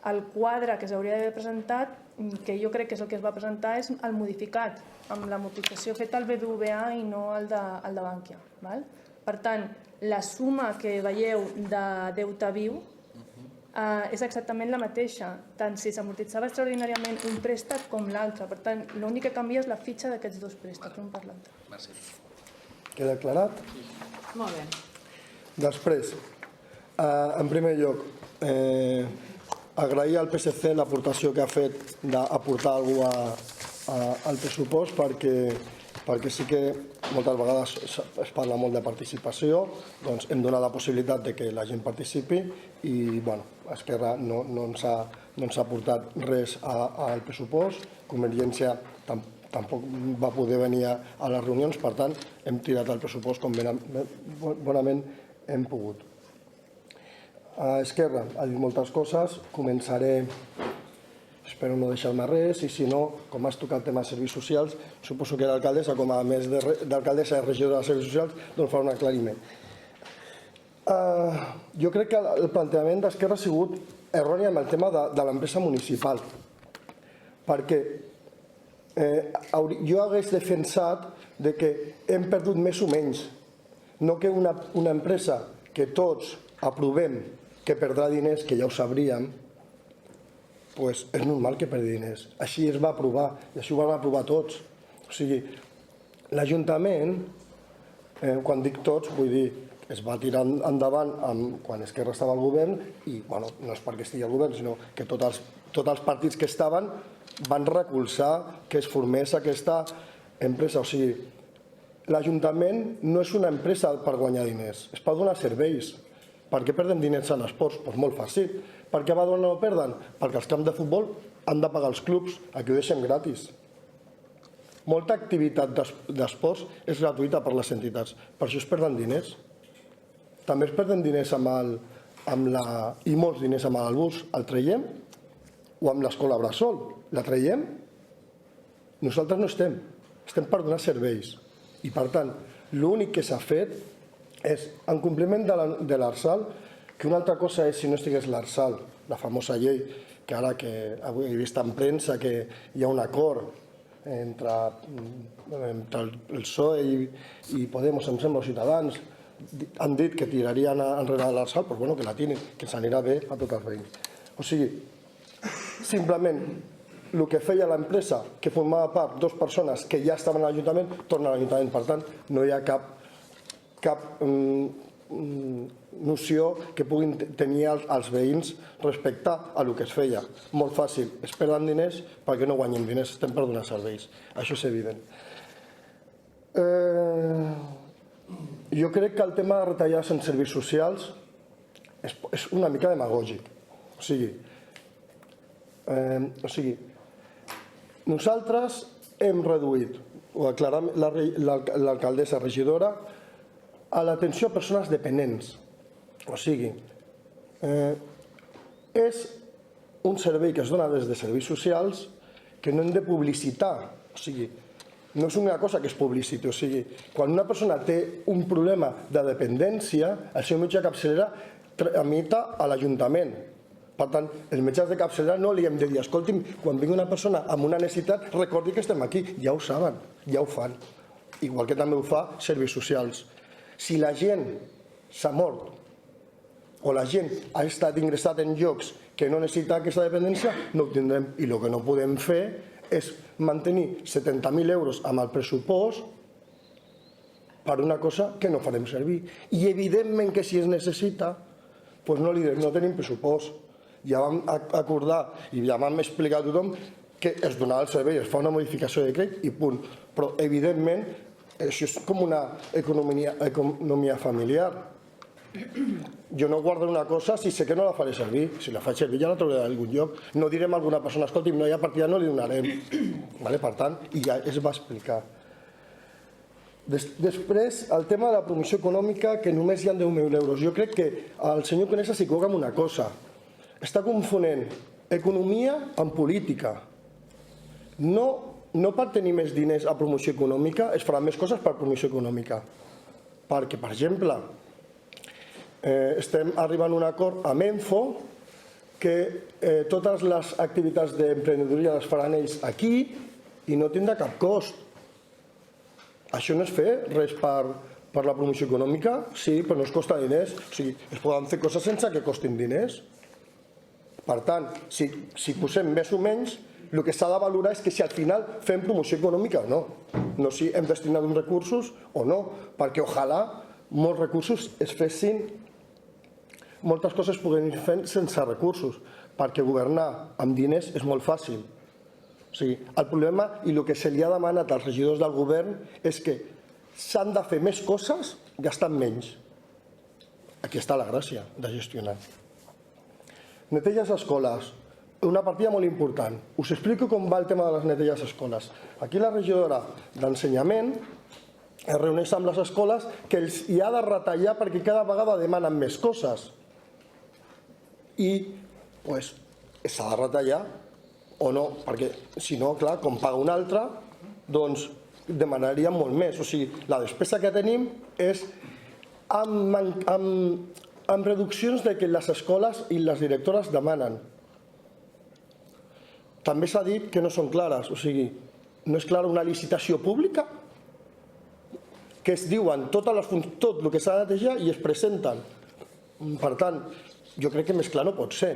el quadre que s'hauria d'haver presentat, que jo crec que és el que es va presentar, és el modificat, amb l'amortització feta al BBVA i no el de Bànquia. Per tant, la suma que veieu de deute viu és exactament la mateixa, tant si s'amortitzava extraordinàriament un préstec com l'altre. Per tant, l'únic que canvia és la fitxa d'aquests dos préstecs, un per l'altre.
Merci.
Queda aclarat?
Molt bé.
Després, en primer lloc, agrair al PSC l'aportació que ha fet d'aportar alguna cosa al pressupost perquè sí que moltes vegades es parla molt de participació, doncs hem donat la possibilitat de que la gent participi i Esquerra no ens ha aportat res al pressupost, Convergència tampoc va poder venir a les reunions, per tant hem tirat el pressupost com bonament hem pogut. Esquerra ha dit moltes coses, començaré, espero no deixar-me res, i si no, com has tocat el tema de serveis socials, suposo que l'alcaldessa, com a més d'alcaldessa i regidora de serveis socials, doncs farà un aclariment. Jo crec que el plantejament d'Esquerra ha sigut erroni amb el tema de l'empresa municipal, perquè jo hagués defensat que hem perdut més o menys, no que una empresa que tots aprovem que perdrà diners, que ja ho sabríem, doncs és normal que perdi diners. Així es va aprovar, i així ho van aprovar tots. O sigui, l'Ajuntament, quan dic tots, vull dir, es va tirar endavant quan Esquerra estava al govern, i no és perquè estigui al govern, sinó que tots els partits que estaven van recolzar que es formés aquesta empresa. O sigui, l'Ajuntament no és una empresa per guanyar diners, és per donar serveis. Per què perden diners en esports? Doncs molt fàcil. Per què a Badalona no perden? Perquè els camps de futbol han de pagar els clubs, aquí ho deixem gratis. Molta activitat d'esports és gratuïta per les entitats, per això es perden diners. També es perden diners i molts diners amb el bus, el traiem? O amb l'escola Bressol, la traiem? Nosaltres no estem per donar serveis. I per tant, l'únic que s'ha fet és, en compliment de l'Arsal, que una altra cosa és si no estigués l'Arsal, la famosa llei, que ara que avui he vist en premsa que hi ha un acord entre el PSOE i Podemos, em sembla, els Ciutadans, han dit que tirarien enrere l'Arsal, però bueno, que la tirin, que s'anirà bé a tots els veïns. O sigui, simplement, el que feia l'empresa, que formava part dues persones que ja estaven a l'Ajuntament, torna a l'Ajuntament. Per tant, no hi ha cap noció que puguin tenir els veïns respecte a el que es feia. Molt fàcil, es perden diners perquè no guanyen diners, estem per donar serveis. Això és evident. Jo crec que el tema de retallades en serveis socials és una mica demagògic. O sigui, nosaltres hem reduït, ho aclarà l'alcaldessa regidora, a l'atenció a persones dependents. O sigui, és un servei que es dona des de serveis socials que no hem de publicitar. O sigui, no és una cosa que es publiciti. O sigui, quan una persona té un problema de dependència, el seu metge de capçalera tramita a l'Ajuntament. Per tant, els metges de capçalera no li hem de dir, escolti'm, quan vingui una persona amb una necessitat, recordi que estem aquí. Ja ho saben, ja ho fan. Igual que també ho fa serveis socials. Si la gent s'ha mort o la gent ha estat ingressat en llocs que no necessita aquesta dependència, no ho tindrem. I el que no podem fer és mantenir 70.000 euros amb el pressupost per una cosa que no farem servir. I evidentment que si es necessita, doncs no tenim pressupost. Ja vam acordar i ja vam explicar a tothom que es donava el servei, es fa una modificació de crèdit i punt. Però evidentment això és com una economia familiar. Jo no guardo una cosa si sé que no la faré servir. Si la faig servir ja la trobaré d'algun lloc. No direm a alguna persona, escolti'm, no hi ha partida, no li donarem. Per tant, i ja es va explicar. Després, el tema de la promoció econòmica, que només hi ha 10.000 euros. Jo crec que el senyor Conesa s'equivoca amb una cosa. Està confonent economia amb política. No per tenir més diners a promoció econòmica es faran més coses per promoció econòmica. Perquè, per exemple, estem arribant a un acord amb Enfo que totes les activitats d'emprenedoria les faran ells aquí i no tindrà cap cost. Això no és fer res per la promoció econòmica? Sí, però no es costa diners. O sigui, es poden fer coses sense que costin diners. Per tant, si posem més o menys, el que s'ha de valorar és que si al final fem promoció econòmica o no. No si hem destinat uns recursos o no, perquè ojalà molts recursos es fessin, moltes coses puguin ir fent sense recursos, perquè governar amb diners és molt fàcil. O sigui, el problema i el que se li ha demanat als regidors del govern és que s'han de fer més coses gastant menys. Aquí està la gràcia de gestionar. Neteges escoles. Una partida molt important. Us explico com va el tema de les neteges escoles. Aquí la regidora d'Ensenyament es reuneix amb les escoles que els hi ha de retallar perquè cada vegada demanen més coses. I s'ha de retallar o no, perquè si no, clar, com paga un altre, doncs demanaríem molt més. O sigui, la despesa que tenim és amb reduccions de que les escoles i les directores demanen. També s'ha dit que no són clares, o sigui, no és clara una licitació pública que es diuen tot el que s'ha de netejar i es presenten. Per tant, jo crec que més clar no pot ser.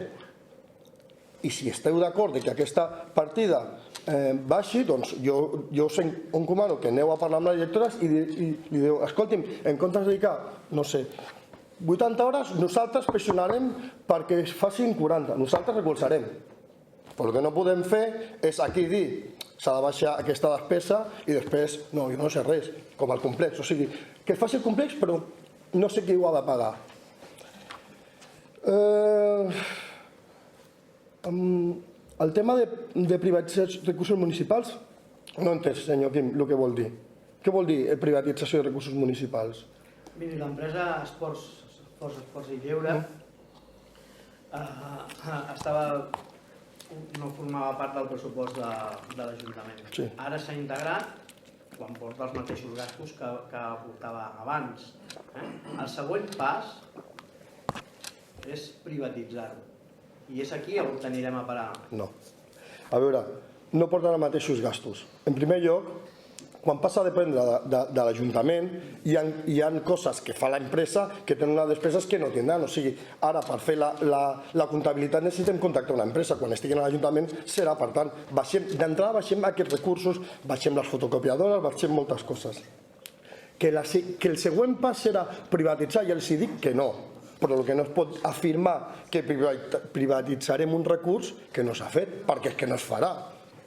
I si esteu d'acord que aquesta partida baixi, doncs jo us encomano que aneu a parlar amb les directores i li diu, escolti'm, en comptes de dedicar, no sé, 80 hores, nosaltres pressionarem perquè es facin 40, nosaltres recolzarem. Però el que no podem fer és aquí dir s'ha de baixar aquesta despesa i després, no, jo no sé res, com el complex. O sigui, que es faci el complex però no sé qui ho ha de pagar. El tema de privatitzar recursos municipals, no he entès, senyor Quim, el que vol dir. Què vol dir privatització de recursos municipals?
Miri, l'empresa Esports i Lleure no formava part del pressupost de l'Ajuntament.
Sí.
Ara s'ha integrat quan porta els mateixos gastos que portava abans. El següent pas és privatitzar-ho. I és aquí on anirem a parar.
No. A veure, no porten els mateixos gastos. En primer lloc, quan passa a dependre de l'Ajuntament, hi ha coses que fa l'empresa que tenen unes despeses que no tindran. O sigui, ara per fer la comptabilitat necessitem contactar una empresa. Quan estiguin a l'Ajuntament serà, per tant, d'entrada baixem aquests recursos, baixem les fotocopiadores, baixem moltes coses. Que el següent pas serà privatitzar, ja els dic que no. Però el que no es pot afirmar que privatitzarem un recurs que no s'ha fet, perquè és que no es farà.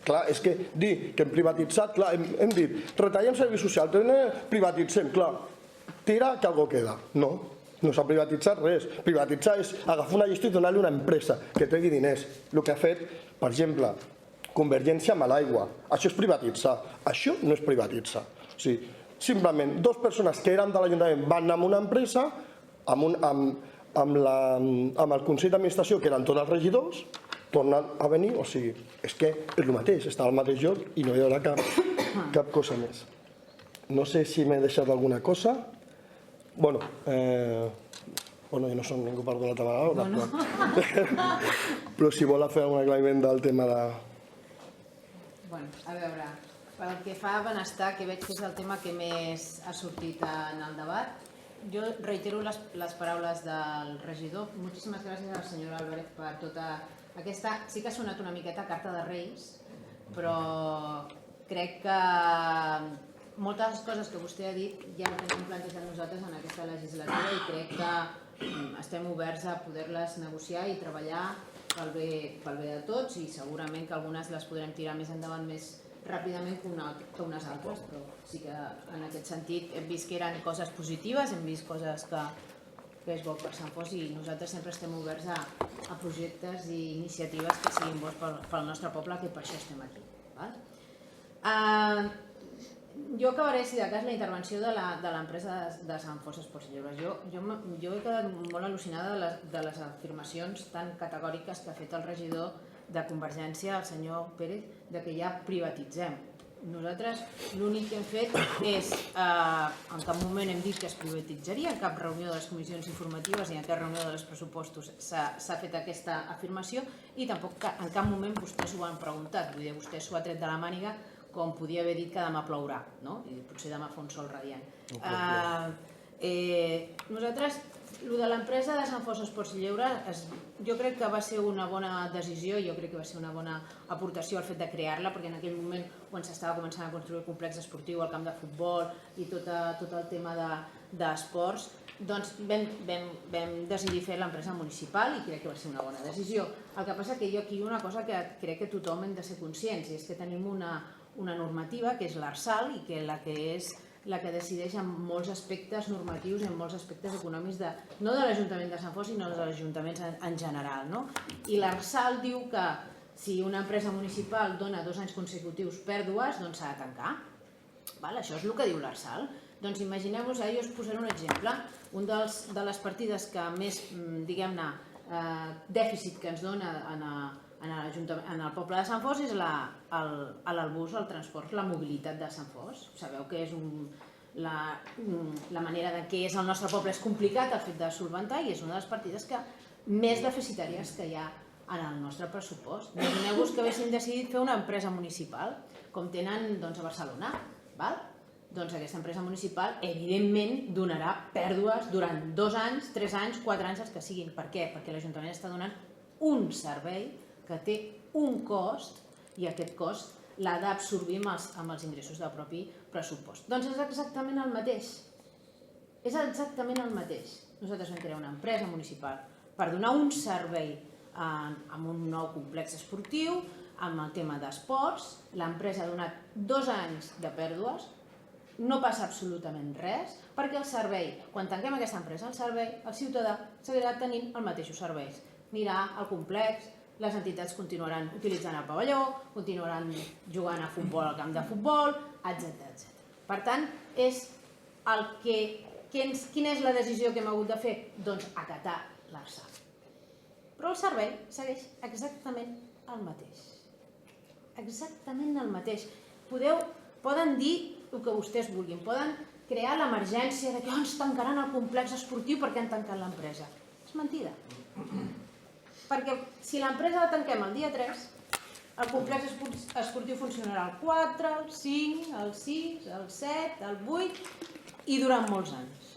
Clar, és que dir que hem privatitzat, clar, hem dit, retallem serveis socials, privatitzem, clar, tira que algo queda. No, no s'ha privatitzat res. Privatitzar és agafar una gestió i donar-li a una empresa que tregui diners. El que ha fet, per exemple, Convergència amb l'aigua. Això és privatitzar. Això no és privatitzar. O sigui, simplement, dues persones que eren de l'Ajuntament van anar a una empresa amb el Consell d'Administració, que eren tots els regidors, tornen a venir, o sigui, és que és el mateix, està al mateix lloc i no hi haurà cap cosa més. No sé si m'he deixat alguna cosa. Bueno, jo no soc ningú per donar la paraula, però si vol fer algun aclariment del tema de...
Bueno, a veure, pel que fa a benestar, que veig que és el tema que més ha sortit en el debat, jo reitero les paraules del regidor. Moltíssimes gràcies a la senyora Álvarez per tota aquesta... Sí que ha sonat una miqueta carta de Reis, però crec que moltes coses que vostè ha dit ja ho tenim plantejat nosaltres en aquesta legislatura i crec que estem oberts a poder-les negociar i treballar pel bé de tots, i segurament que algunes les podrem tirar més endavant més ràpidament que unes altres, però sí que en aquest sentit hem vist que eren coses positives, hem vist coses que és bo per Sant Fos, i nosaltres sempre estem oberts a projectes i iniciatives que siguin bons pel nostre poble, que per això estem aquí. Jo acabaré, si de cas, la intervenció de l'empresa de Sant Fos Esports i Lleure. Jo he quedat molt al·lucinada de les afirmacions tan categòriques que ha fet el regidor de Convergència, el senyor Pérez, de que ja privatitzem. Nosaltres l'únic que hem fet és, en cap moment hem dit que es privatitzaria, en cap reunió de les comissions informatives i en cap reunió dels pressupostos s'ha fet aquesta afirmació, i tampoc en cap moment vostès ho han preguntat. Vull dir, vostès s'ho ha tret de la màniga, com podia haver dit que demà plourà, no? I potser demà fa un sol radiant. Nosaltres, el de l'empresa de Sant Fos Esports i Lleure, jo crec que va ser una bona decisió, jo crec que va ser una bona aportació el fet de crear-la, perquè en aquell moment, quan s'estava començant a construir el complex esportiu, el camp de futbol i tot el tema d'esports, doncs vam decidir fer l'empresa municipal i crec que va ser una bona decisió. El que passa que jo aquí una cosa que crec que tothom hem de ser conscients, i és que tenim una normativa, que és l'Arsal, i que és la que decideix en molts aspectes normatius i en molts aspectes econòmics, no de l'Ajuntament de Sant Fos, sinó dels ajuntaments en general. I l'Arsal diu que si una empresa municipal dona 2 anys consecutius pèrdues, doncs s'ha de tancar. Això és el que diu l'Arsal. Doncs imagineu-vos, jo us posaré un exemple. Una de les partides que més, diguem-ne, dèficit que ens dona en el poble de Sant Fos és l'albús, el transport, la mobilitat de Sant Fos. Sabeu que és la manera que és el nostre poble és complicat el fet de solventar, i és una de les partides més deficitàries que hi ha en el nostre pressupost. Imagineu-vos que haguéssim decidit fer una empresa municipal, com tenen a Barcelona. Doncs aquesta empresa municipal evidentment donarà pèrdues durant 2 anys, 3 anys, 4 anys, els que siguin. Per què? Perquè l'Ajuntament està donant un servei que té un cost, i aquest cost l'ha d'absorbir amb els ingressos del propi pressupost. Doncs és exactament el mateix. És exactament el mateix. Nosaltres vam crear una empresa municipal per donar un servei amb un nou complex esportiu, amb el tema d'esports. L'empresa ha donat 2 anys de pèrdues, no passa absolutament res, perquè el servei, quan tanquem aquesta empresa, el servei, el ciutadà seguirà tenint els mateixos serveis. Anirà al complex, les entitats continuaran utilitzant el pavelló, continuaran jugant a futbol al camp de futbol, etc. Per tant, quina és la decisió que hem hagut de fer? Doncs acatar l'ARSA. Però el servei segueix exactament el mateix. Exactament el mateix. Poden dir el que vostès vulguin, poden crear l'emergència de que ens tancaran el complex esportiu perquè han tancat l'empresa. És mentida. Perquè si l'empresa la tanquem el dia 3, el complex esportiu funcionarà el 4, el 5, el 6, el 7, el 8 i durant molts anys.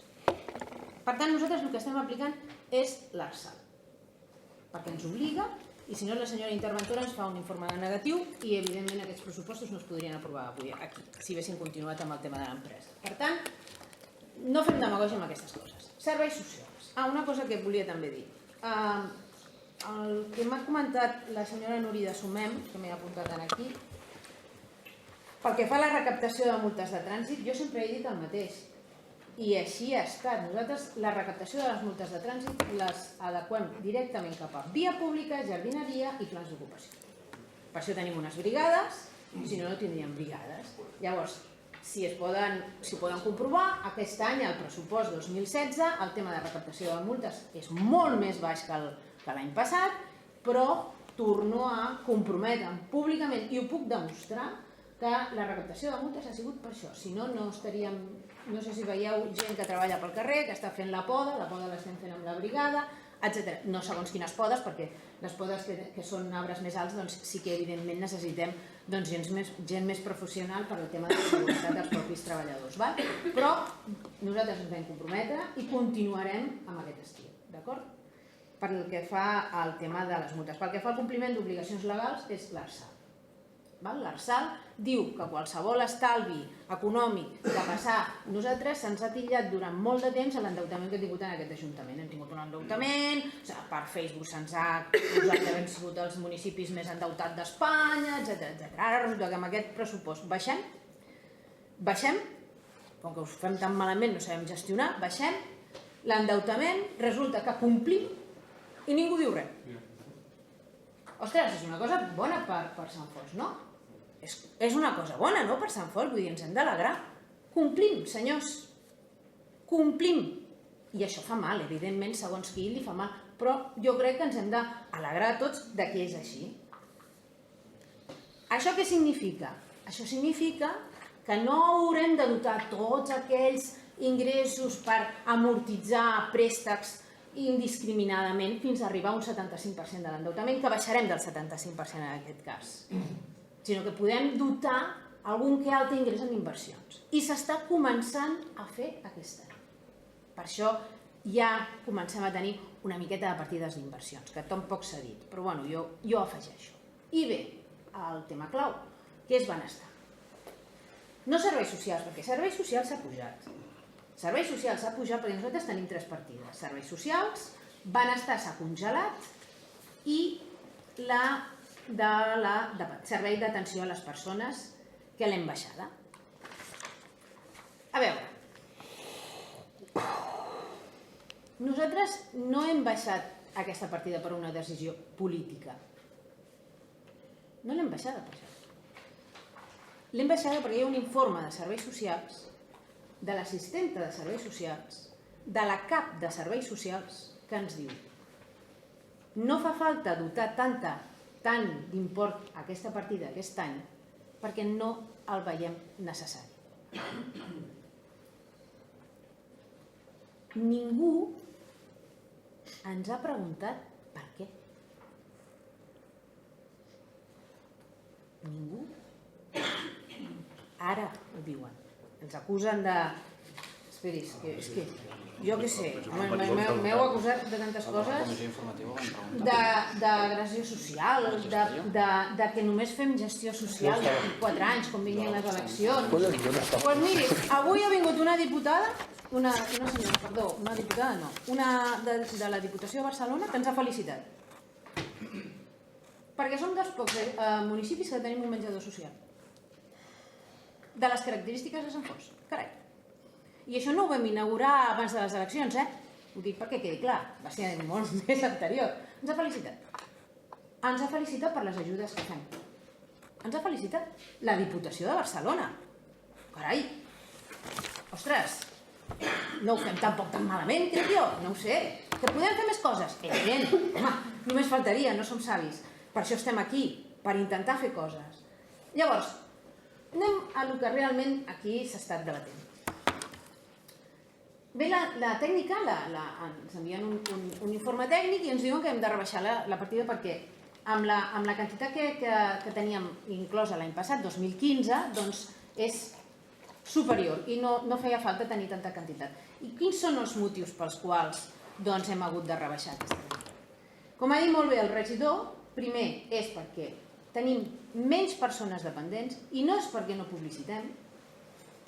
Per tant, nosaltres el que estem aplicant és l'ARSA, perquè ens obliga, i si no la senyora interventora ens fa un informe de negatiu i evidentment aquests pressupostos no es podrien aprovar avui aquí, si haguessin continuat amb el tema de l'empresa. Per tant, no fem demagògia amb aquestes coses. Serveis socials. Una cosa que volia també dir. El que m'ha comentat la senyora Núria de Sumem, que m'he apuntat aquí, pel que fa a la recaptació de multes de trànsit, jo sempre he dit el mateix. I així ha estat. Nosaltres la recaptació de les multes de trànsit les adequem directament cap a via pública, jardineria i plans d'ocupació. Per això tenim unes brigades, si no, no tindríem brigades. Llavors, si poden comprovar, aquest any, al pressupost 2016, el tema de recaptació de multes és molt més baix que l'any passat, però torno a comprometre'm públicament, i ho puc demostrar, que la recaptació de multes ha sigut per això. Si no, no estaríem... No sé si veieu gent que treballa pel carrer, que està fent la poda l'estem fent amb la brigada, etc. No segons quines podes, perquè les podes que són arbres més alts sí que evidentment necessitem gent més professional per al tema de la seguretat dels propis treballadors. Però nosaltres ens vam comprometre i continuarem amb aquest estil, d'acord? Pel que fa al tema de les multes. Pel que fa al compliment d'obligacions legals és l'ARSA. L'ARSAL diu que qualsevol estalvi econòmic de passar, nosaltres se'ns ha titllat durant molt de temps l'endeutament que hem tingut en aquest Ajuntament. Hem tingut un endeutament, per Facebook se'ns ha acusat d'haver sigut els municipis més endeutats d'Espanya, etc. Ara resulta que amb aquest pressupost baixem, com que ho fem tan malament no sabem gestionar, baixem l'endeutament, resulta que complim i ningú diu res. Ostres, és una cosa bona per Sant Fos, no? És una cosa bona, no?, per Sant Fos, vull dir, ens hem d'alegrar. Complim, senyors, complim. I això fa mal, evidentment, segons qui li fa mal, però jo crec que ens hem d'alegrar tots de que és així. Això què significa? Això significa que no haurem de dotar tots aquells ingressos per amortitzar préstecs indiscriminadament fins a arribar a un 75% de l'endeutament, que baixarem del 75% en aquest cas, sinó que podem dotar algun que altre ingrés en inversions. I s'està començant a fer aquest any. Per això ja comencem a tenir una miqueta de partides d'inversions, que tampoc s'ha dit, però bueno, jo afegeixo. I bé, el tema clau, que és benestar. No serveis socials, perquè serveis socials s'ha pujat. Serveis socials s'ha pujat perquè nosaltres tenim 3 partides. Serveis socials, benestar s'ha congelat i servei d'atenció a les persones que l'hem baixada. A veure, nosaltres no hem baixat aquesta partida per una decisió política. No l'hem baixada per això. L'hem baixada perquè hi ha un informe de serveis socials, de l'assistenta de serveis socials, de la cap de serveis socials, que ens diu: no fa falta dotar tant d'import a aquesta partida aquest any perquè no el veiem necessari. Ningú ens ha preguntat per què. Ningú. Ara ho diuen. Ens acusen de... Esperi, és que jo què sé, m'heu acusat de tantes coses, d'agressió social, de que només fem gestió social de 4 anys, com vinguin les eleccions. Doncs miri, avui ha vingut una diputada, una de la Diputació de Barcelona, que ens ha felicitat. Perquè som dels pocs municipis que tenim un menjador social. de les característiques de Sant Fost. Carai. I això no ho vam inaugurar abans de les eleccions, Ho dic perquè quedi clar, va ser molt més anterior. Ens ha felicitat. Ens ha felicitat per les ajudes que fem. Ens ha felicitat la Diputació de Barcelona. Carai. Ostres, no ho fem tampoc tan malament, crec jo. No ho sé. Que podem fer més coses? Evident. Home, només faltaria, no som savis. Per això estem aquí, per intentar fer coses. Llavors, anem a lo que realment aquí s'ha estat debatent. Bé, la tècnica, ens envien un informe tècnic i ens diuen que hem de rebaixar la partida perquè amb la quantitat que teníem inclosa l'any passat, 2015, doncs és superior i no feia falta tenir tanta quantitat. I quins són els motius pels quals hem hagut de rebaixar aquesta quantitat? Com ha dit molt bé el regidor, primer és perquè tenim menys persones dependents i no és perquè no publicitem,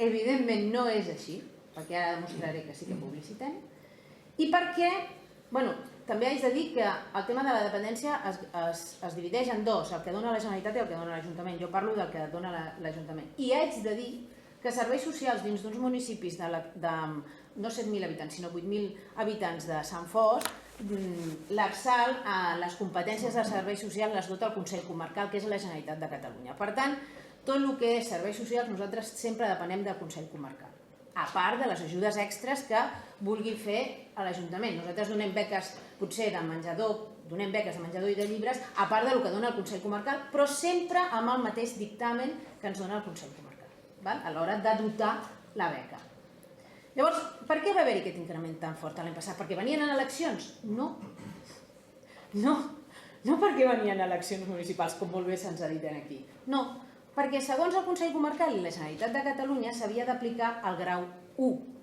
evidentment no és així, perquè ara demostraré que sí que publicitem, i perquè, també haig de dir que el tema de la dependència es divideix en dos, el que dona la Generalitat i el que dona l'Ajuntament. Jo parlo del que dona l'Ajuntament. I haig de dir que serveis socials dins d'uns municipis de no 7.000 habitants, sinó 8.000 habitants de Sant Fost, l'ARSAL, les competències de serveis socials les dota el Consell Comarcal, que és la Generalitat de Catalunya. Per tant, tot el que és serveis socials nosaltres sempre depenem del Consell Comarcal, a part de les ajudes extres que vulgui fer a l'Ajuntament. Nosaltres donem beques potser de menjador, donem beques de menjador i de llibres, a part del que dona el Consell Comarcal, però sempre amb el mateix dictamen que ens dona el Consell Comarcal, a l'hora de dotar la beca. Llavors, per què va haver-hi aquest increment tan fort l'any passat? Perquè venien en eleccions? No. No perquè venien eleccions municipals, com molt bé se'ns ha dit aquí. No, perquè segons el Consell Comarcal i la Generalitat de Catalunya s'havia d'aplicar el grau 1.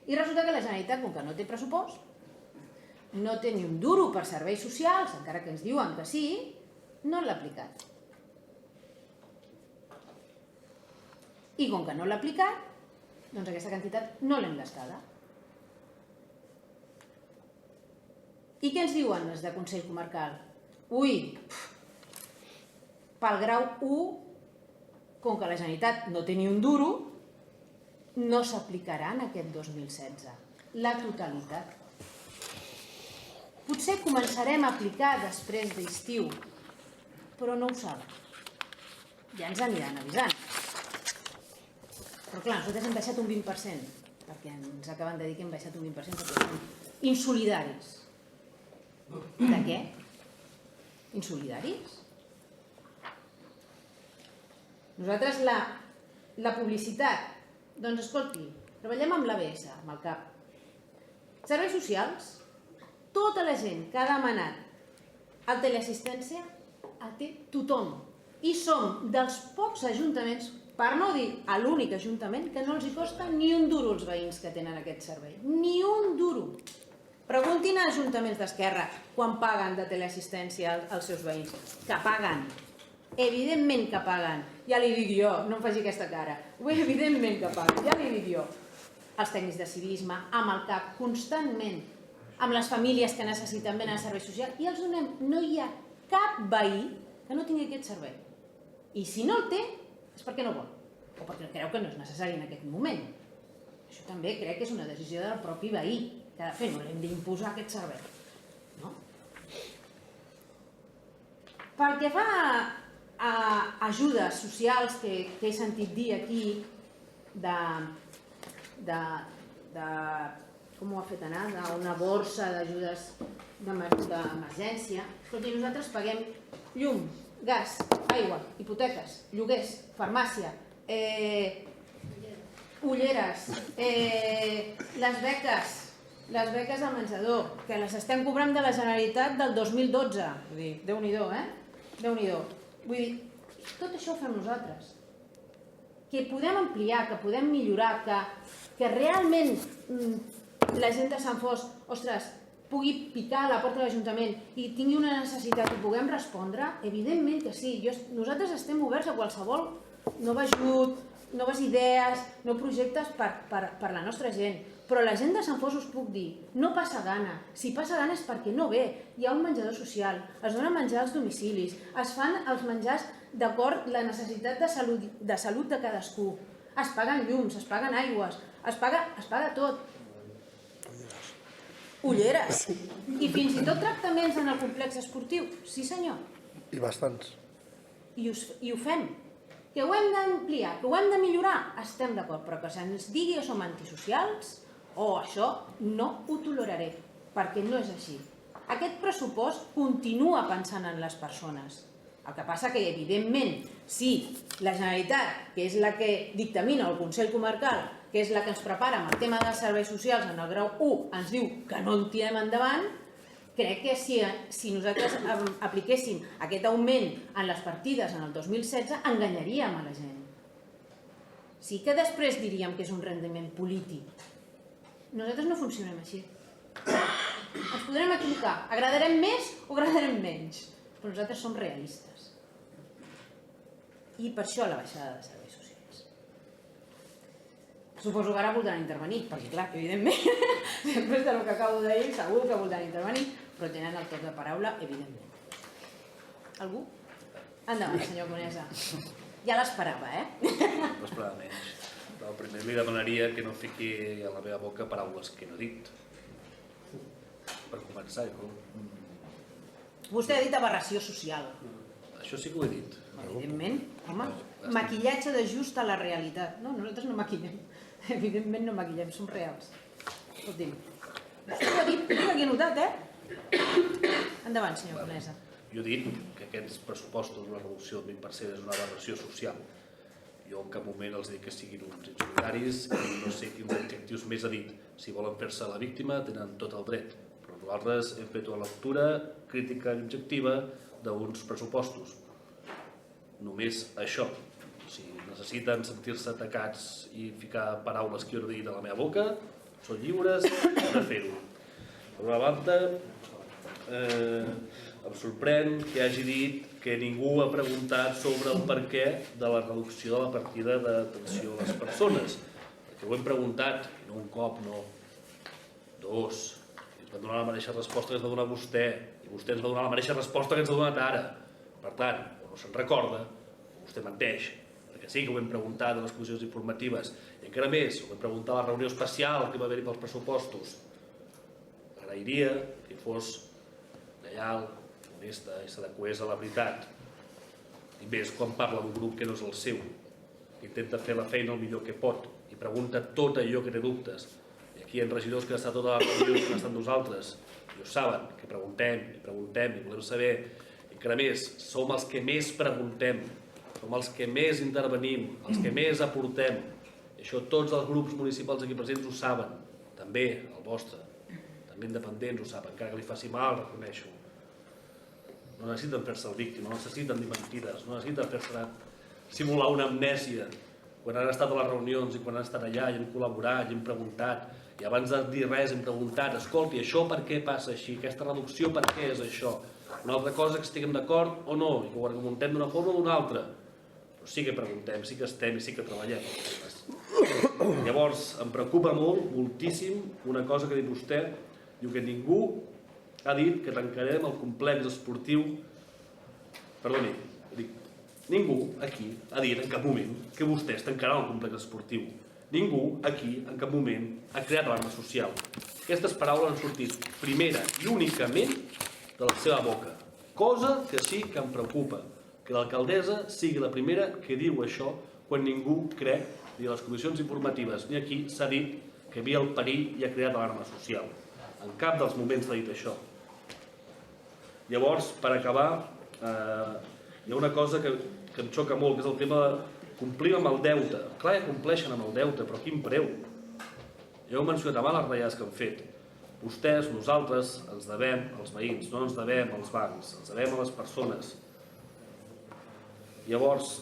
I resulta que la Generalitat, com que no té pressupost, no té ni un duro per serveis socials, encara que ens diuen que sí, no l'ha aplicat. I com que no l'ha aplicat, doncs aquesta quantitat no l'hem gastada. I què ens diuen els de Consell Comarcal? Ui, pel grau 1, com que la Generalitat no té ni un duro, no s'aplicarà en aquest 2016. La totalitat. Potser començarem a aplicar després d'estiu, però no ho saben. Ja ens aniran avisant. Però clar, nosaltres hem baixat un 20%, perquè ens acaben de dir que hem baixat un 20% perquè som insolidaris. De què? Insolidaris? Nosaltres la publicitat, doncs escolti, treballem amb l'ABS, amb el CAP. Serveis socials, tota la gent que ha demanat el teleassistència el té tothom. I som dels pocs ajuntaments, per no dir a l'únic ajuntament, que no els hi costa ni un duro els veïns que tenen aquest servei. Ni un duro. Preguntin a ajuntaments d'Esquerra quan paguen de teleassistència als seus veïns. Que paguen. Evidentment que paguen. Ja li dic jo, no em faci aquesta cara. Evidentment que paguen, ja li dic jo. Els tècnics de civisme, amb el CAP, constantment, amb les famílies que necessiten ben el servei social, i els donem. No hi ha cap veí que no tingui aquest servei. I si no el té, és perquè no vol, o perquè creu que no és necessari en aquest moment. Això també crec que és una decisió del propi veí, que ha de fer, no l'hem d'imposar aquest servei. No? Pel que fa a ajudes socials que he sentit dir aquí, com ho ha fet anar, d'una borsa d'ajudes d'emergència, escolti, nosaltres paguem llum, gas, aigua, hipoteques, lloguers, farmàcia, ulleres, les beques de menjador, que les estem cobrant de la Generalitat del 2012. Vull dir, Déu-n'hi-do, Déu-n'hi-do. Vull dir, tot això ho fem nosaltres. Que podem ampliar, que podem millorar, que realment la gent de Sant Fost, ostres, pugui picar a la porta de l'Ajuntament i tingui una necessitat i puguem respondre, evidentment que sí. Nosaltres estem oberts a qualsevol nou ajut, noves idees, nous projectes per la nostra gent. Però la gent de Sant Fost us puc dir, no passa gana. Si passa gana és perquè no ve. Hi ha un menjador social, es dona menjar als domicilis, es fan els menjars d'acord la necessitat de salut de cadascú. Es paguen llums, es paguen aigües, es paga tot. Ulleres. I fins i tot tractaments en el complex esportiu. Sí, senyor.
I bastants.
I ho fem. Que ho hem d'ampliar, que ho hem de millorar, estem d'acord, però que se'ns digui que som antisocials o això no ho toleraré, perquè no és així. Aquest pressupost continua pensant en les persones. El que passa que, evidentment, si la Generalitat, que és la que dictamina el Consell Comarcal, que és la que ens prepara amb el tema dels serveis socials en el grau 1, ens diu que no en tirem endavant, crec que si nosaltres apliquéssim aquest augment en les partides en el 2016, enganyaríem a la gent. Sí que després diríem que és un rendiment polític. Nosaltres no funcionem així. Ens podrem equivocar. Agradarem més o agradarem menys. Però nosaltres som realistes. I per això la baixada de serveis socials. Suposo que ara voldran intervenir, perquè clar, evidentment, després del que acabo de dir, segur que voldran intervenir, però tenen el torn de paraula, evidentment. Algú? Endavant, senyor Conesa. Ja l'esperava, eh?
No esperava menys. El primer li demanaria que no fiqui a la meva boca paraules que no he dit. Per començar,
Vostè ha dit aberració social.
això sí que ho he dit.
Evidentment, home, maquillatge de just a la realitat. No, nosaltres no maquillem. Evidentment no maquillem, som reals. Escolti'm. Vostè ho ha dit, jo l'he notat, Endavant, senyor Conesa.
Jo he dit que aquests pressupostos, una reducció del 20% és una aberració social. Jo en cap moment els dic que siguin uns insolidaris i no sé quins adjectius més ha dit. Si volen fer-se la víctima tenen tot el dret, però nosaltres hem fet una lectura crítica i objectiva d'uns pressupostos. Només això. Si necessiten sentir-se atacats i ficar paraules que jo no he dit a la meva boca, són lliures de fer-ho. Per una banda, em sorprèn que hagi dit que ningú ha preguntat sobre el perquè de la reducció de la partida d'atenció a les persones. Perquè ho hem preguntat, i no un cop, no dos. I ens va donar la mateixa resposta que ens va donar vostè, i vostè ens va donar la mateixa resposta que ens ha donat ara. Per tant, o no se'n recorda, o vostè menteix, perquè sí que ho hem preguntat a les comissions informatives, i encara més, ho hem preguntat a la reunió especial que va haver-hi pels pressupostos. Agrairia que fos lleial, honesta i s'adequés a la veritat, i més quan parla d'un grup que no és el seu, que intenta fer la feina el millor que pot i pregunta tot allò que té dubtes. I aquí hi ha regidors que han estat totes les reunions que han estat nosaltres, i ho saben, que preguntem i volem saber, i encara més, som els que més preguntem, som els que més intervenim, els que més aportem, i això tots els grups municipals aquí presents ho saben, també el vostre, també independents ho saben, encara que li faci mal, reconeixo. No necessiten fer-se el víctima, no necessiten dir mentides, no necessiten fer-se simular una amnèsia quan han estat a les reunions i quan han estat allà i hem col·laborat i hem preguntat, i abans de dir res hem preguntat, escolti, això per què passa així, aquesta reducció per què és això, una altra cosa que estiguem d'acord o no, i que ho argumentem d'una forma o d'una altra, però sí que preguntem, sí que estem i sí que treballem. Llavors, em preocupa moltíssim, una cosa que ha dit vostè, diu que ningú ha dit que tancarem el complex esportiu. Perdoni, dic, ningú aquí ha dit en cap moment que vostès tancaran el complex esportiu. Ningú aquí en cap moment ha creat alarma social. Aquestes paraules han sortit primera i únicament de la seva boca, cosa que sí que em preocupa, que l'alcaldessa sigui la primera que diu això quan ningú crec, ni a les comissions informatives ni aquí s'ha dit que havia el perill i ha creat alarma social. En cap dels moments s'ha dit això. Llavors, per acabar, hi ha una cosa que em xoca molt, que és el tema de complir amb el deute. Clar que compleixen amb el deute, però a quin preu? Ja heu mencionat abans les retallades que han fet. Vostès, nosaltres, ens devem als veïns, no ens devem als bancs, ens devem a les persones. Llavors,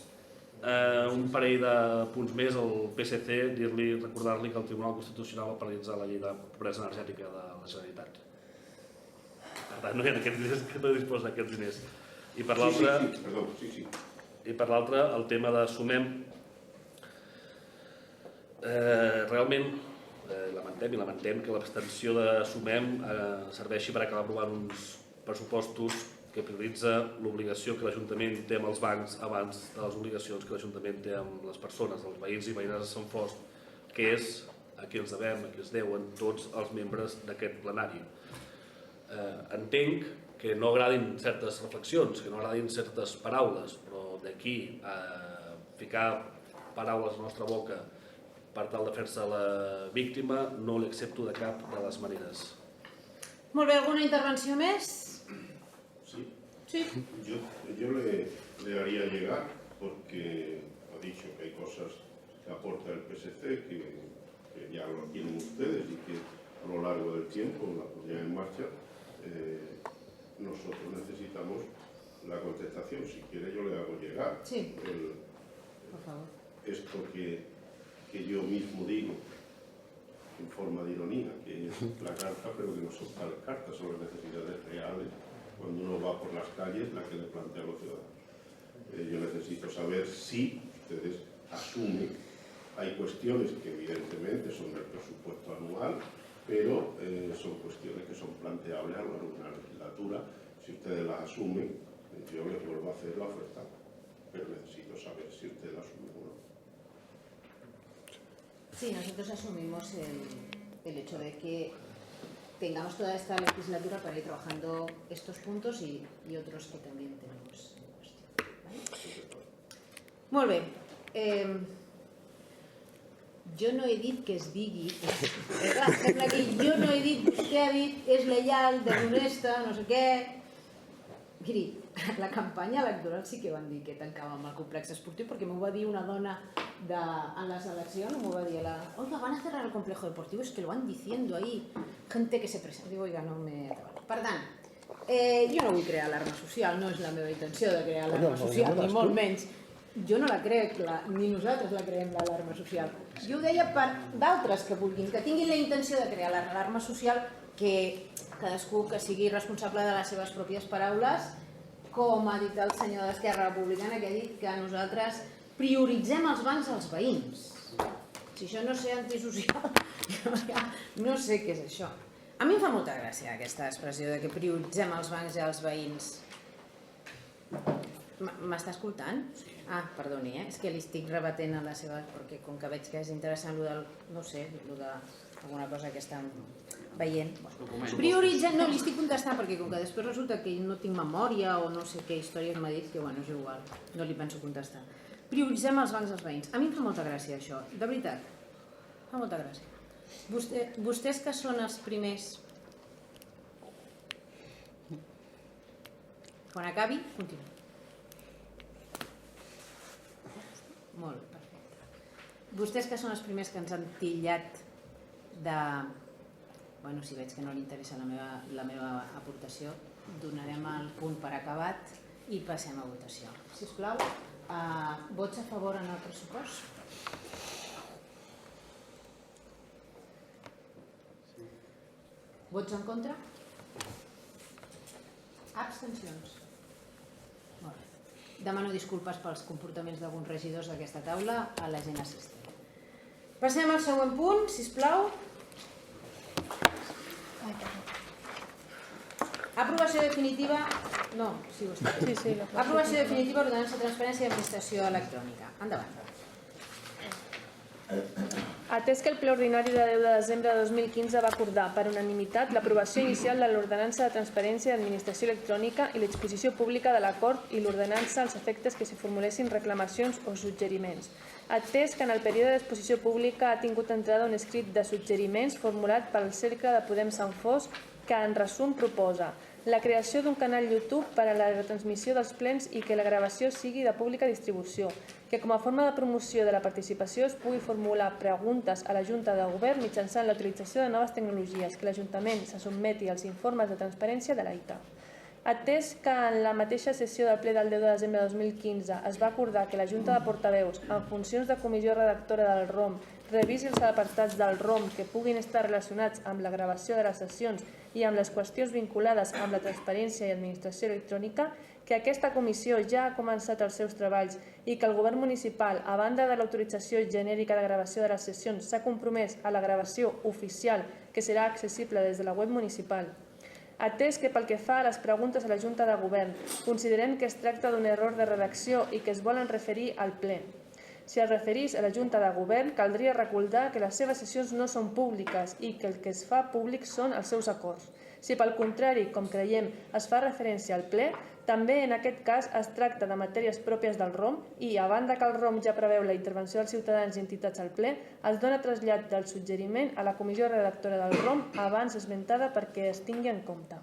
un parell de punts més al PSC, recordar-li que el Tribunal Constitucional va paralitzar la llei de pobresa energètica de la Generalitat. Per tant, no hi ha aquests diners, que no disposa d'aquests diners. I per l'altre, i per l'altre, el tema de Sumem, realment lamentem que l'abstenció de Sumem serveixi per acabar aprovant uns pressupostos que prioritza l'obligació que l'Ajuntament té amb els bancs abans de les obligacions que l'Ajuntament té amb les persones, els veïns i veïnes de Sant Fost, que és a qui ens devem, a qui es deuen tots els membres d'aquest plenari. Entenc que no agradin certes reflexions, que no agradin certes paraules, però d'aquí a ficar paraules a la nostra boca per tal de fer-se la víctima no li accepto de cap de les maneres.
Molt bé, alguna intervenció més?
Sí.
Sí.
Yo le haría llegar, porque ha dicho que hay cosas que aporta el PSC que ya lo tienen ustedes y que a lo largo del tiempo la ponían en marcha. Nosotros necesitamos la contestación. Si quiere yo le hago llegar
Por favor.
esto que yo mismo digo en forma de ironía, que es la carta, pero que no son tales cartas, son las necesidades reales cuando uno va por las calles, la que le plantea a los ciudadanos. Yo necesito saber si ustedes asumen. Hay cuestiones que evidentemente son del presupuesto anual, pero son cuestiones que son planteables a lo largo de una legislatura. Si ustedes las asumen, yo les vuelvo a hacer la oferta, pero necesito saber si ustedes la asumen o no.
Sí, nosotros asumimos el hecho de que tengamos toda esta legislatura para ir trabajando estos puntos y otros que también tenemos en cuestión. ¿Vale? Molt bé. Jo no he dit que es digui, jo no he dit, vostè ha dit, és lleial, deshonesta, no sé què. Miri, la campanya electoral sí que van dir que tancàvem el complex esportiu perquè m'ho va dir una dona en les eleccions, m'ho va dir oiga, van a cerrar el complejo deportivo, es que lo van diciendo ahí, gente que se presenta. Digo, oiga, no me... Per tant, jo no vull crear alarma social, no és la meva intenció de crear alarma social, ni molt menys. Jo no la crec, ni nosaltres la creem, l'alarma social. Jo ho deia per d'altres que vulguin, que tinguin la intenció de crear l'alarma social, que cadascú que sigui responsable de les seves pròpies paraules, com ha dit el senyor d'Esquerra Republicana, que ha dit que nosaltres prioritzem els bancs als veïns. Si això no és ser antisocial, no sé què és això. A mi em fa molta gràcia aquesta expressió de que prioritzem els bancs i els veïns. M'està escoltant? Ah, perdoni, és que li estic rebatent a la seva... perquè com que veig que és interessant no sé, alguna cosa que estan veient. Prioritzem, no, li estic contestant perquè com que després resulta que no tinc memòria o no sé què històries m'ha dit, que bueno, és igual, no li penso contestar. Prioritzem els bancs dels veïns. A mi em fa molta gràcia això, de veritat. Fa molta gràcia. Vostès que són els primers... Quan acabi, continuem. Molt, perfecte. Vostès que són els primers que ens han titllat de... Bueno, si veig que no li interessa la meva aportació, donarem el punt per acabat i passem a votació. Sisplau, vots a favor en el pressupost? Vots en contra? Abstencions? Molt bé. Demano disculpes pels comportaments d'alguns regidors d'aquesta taula a la gent assistent. Passem al següent punt, sisplau. Aprovació definitiva... No, sí, ho està. Sí, aprovació definitiva ordenança de transparència i administració electrònica. Endavant.
Atès que el ple ordinari de 10 de desembre de 2015 va acordar per unanimitat l'aprovació inicial de l'ordenança de transparència i administració electrònica i l'exposició pública de l'acord i l'ordenança als efectes que s'hi formulessin reclamacions o suggeriments. Atès que en el període d'exposició pública ha tingut entrada un escrit de suggeriments formulat pel Cercle de Podem Sant Fost que en resum proposa la creació d'un canal YouTube per a la retransmissió dels plens i que la gravació sigui de pública distribució, que com a forma de promoció de la participació es pugui formular preguntes a la Junta de Govern mitjançant la utilització de noves tecnologies, que l'Ajuntament se sotmeti als informes de transparència de l'AITA. Atès que en la mateixa sessió del ple del 10 de desembre de 2015 es va acordar que la Junta de Portaveus, en funcions de comissió redactora del ROM, revisi els apartats del ROM que puguin estar relacionats amb la gravació de les sessions i amb les qüestions vinculades amb la transparència i administració electrònica, que aquesta comissió ja ha començat els seus treballs i que el govern municipal, a banda de l'autorització genèrica de gravació de les sessions, s'ha compromès a la gravació oficial que serà accessible des de la web municipal. Atès que pel que fa a les preguntes a la Junta de Govern considerem que es tracta d'un error de redacció i que es volen referir al ple. Si es referís a la Junta de Govern, caldria recordar que les seves sessions no són públiques i que el que es fa públic són els seus acords. Si pel contrari, com creiem, es fa referència al ple, també en aquest cas es tracta de matèries pròpies del ROM i, a banda que el ROM ja preveu la intervenció dels ciutadans i entitats al ple, es dona trasllat del suggeriment a la comissió redactora del ROM abans esmentada perquè es tingui en compte.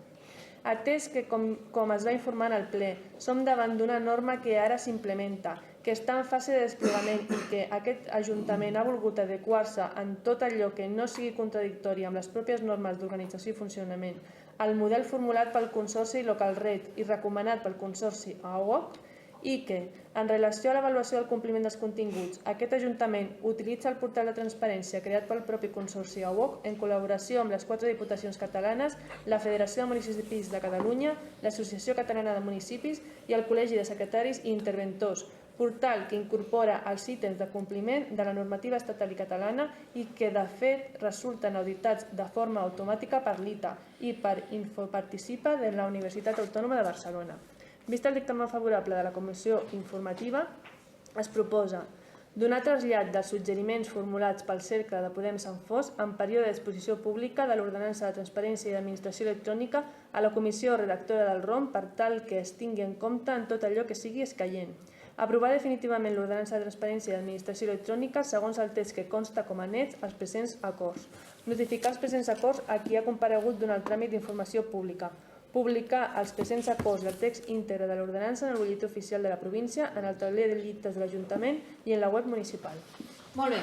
Atès que, com es va informar al ple, som davant d'una norma que ara s'implementa, que està en fase de desplegament i que aquest Ajuntament ha volgut adequar-se en tot allò que no sigui contradictori amb les pròpies normes d'organització i funcionament, el model formulat pel Consorci Local Red i recomanat pel Consorci AOC, i que, en relació a l'avaluació del compliment dels continguts, aquest Ajuntament utilitza el portal de transparència creat pel propi Consorci AOC en col·laboració amb les 4 diputacions catalanes, la Federació de Municipis de Catalunya, l'Associació Catalana de Municipis i el Col·legi de Secretaris i Interventors, portal que incorpora els ítems de compliment de la normativa estatal i catalana i que, de fet, resulten auditats de forma automàtica per l'ITA i per Infoparticipa de la Universitat Autònoma de Barcelona. Vist el dictamen favorable de la Comissió Informativa, es proposa donar trasllat dels suggeriments formulats pel Cercle de Podem Sant Fos en període d'exposició pública de l'Ordenança de Transparència i d'Administració Electrònica a la Comissió Redactora del ROM per tal que es tingui en compte en tot allò que sigui escaient. Aprovar definitivament l'Ordenança de Transparència i d'Administració Electrònica segons el text que consta com a annex als presents acords. Notificar els presents acords a qui ha comparegut durant el tràmit d'informació pública. Publicar els presents acords del text íntegre de l'ordenança en el butlletí oficial de la província, en el tauler de llistes de l'Ajuntament i en la web municipal.
Molt bé.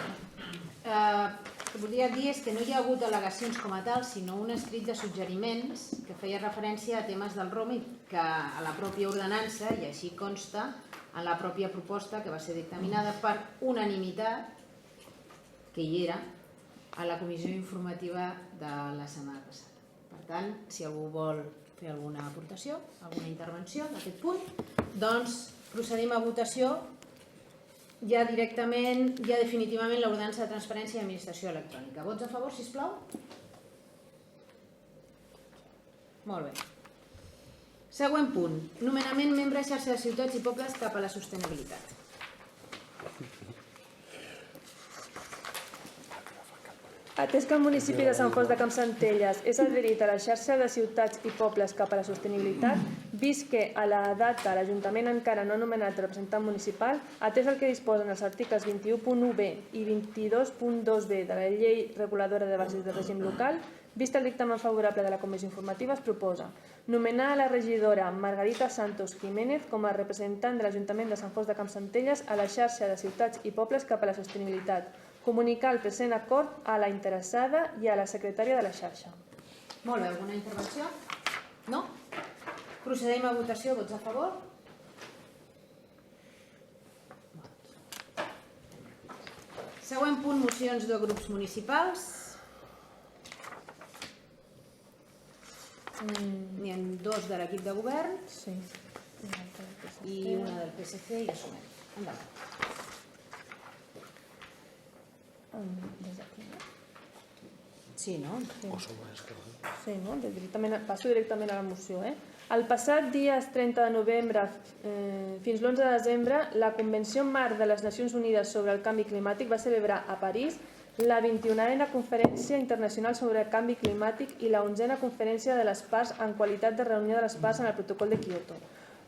El que volia dir és que no hi ha hagut al·legacions com a tal, sinó un escrit de suggeriments que feia referència a temes del ROM i que a la pròpia ordenança, i així consta en la pròpia proposta que va ser dictaminada per unanimitat, que hi era, a la comissió informativa de la setmana passada. Per tant, si algú vol fer alguna aportació, alguna intervenció d'aquest punt, doncs procedim a votació ja directament, ja definitivament l'ordenança de transparència i administració electrònica. Vots a favor, sisplau? Molt bé. Següent punt. Nomenament membre xarxa de ciutats i pobles cap a la sostenibilitat.
Atès que el municipi de Sant Fost de Campsentelles és adherit a la xarxa de ciutats i pobles cap a la sostenibilitat, vist que a la data l'Ajuntament encara no ha nomenat representant municipal, atès el que disposen els articles 21.1b i 22.2b de la Llei Reguladora de Bases de Règim Local, vist el dictamen favorable de la Comissió Informativa, es proposa nomenar a la regidora Margarita Santos Jiménez com a representant de l'Ajuntament de Sant Fost de Campsentelles a la xarxa de ciutats i pobles cap a la sostenibilitat, comunicar el present acord a la interessada i a la secretària de la xarxa.
Molt bé, alguna intervenció? No? Procedim a votació, vots a favor? Següent punt, mocions de grups municipals. N'hi ha 2 de l'equip de govern i una del PSC i assumem. Endavant. Sí, no?
Sí, no? Passo directament a la moció. El passat dies 30 de novembre fins l'11 de desembre, la Convenció Marc de les Nacions Unides sobre el Canvi Climàtic va celebrar a París la 21a Conferència Internacional sobre el Canvi Climàtic i la 11a Conferència de les Parts en qualitat de reunió de les parts en el Protocol de Kyoto.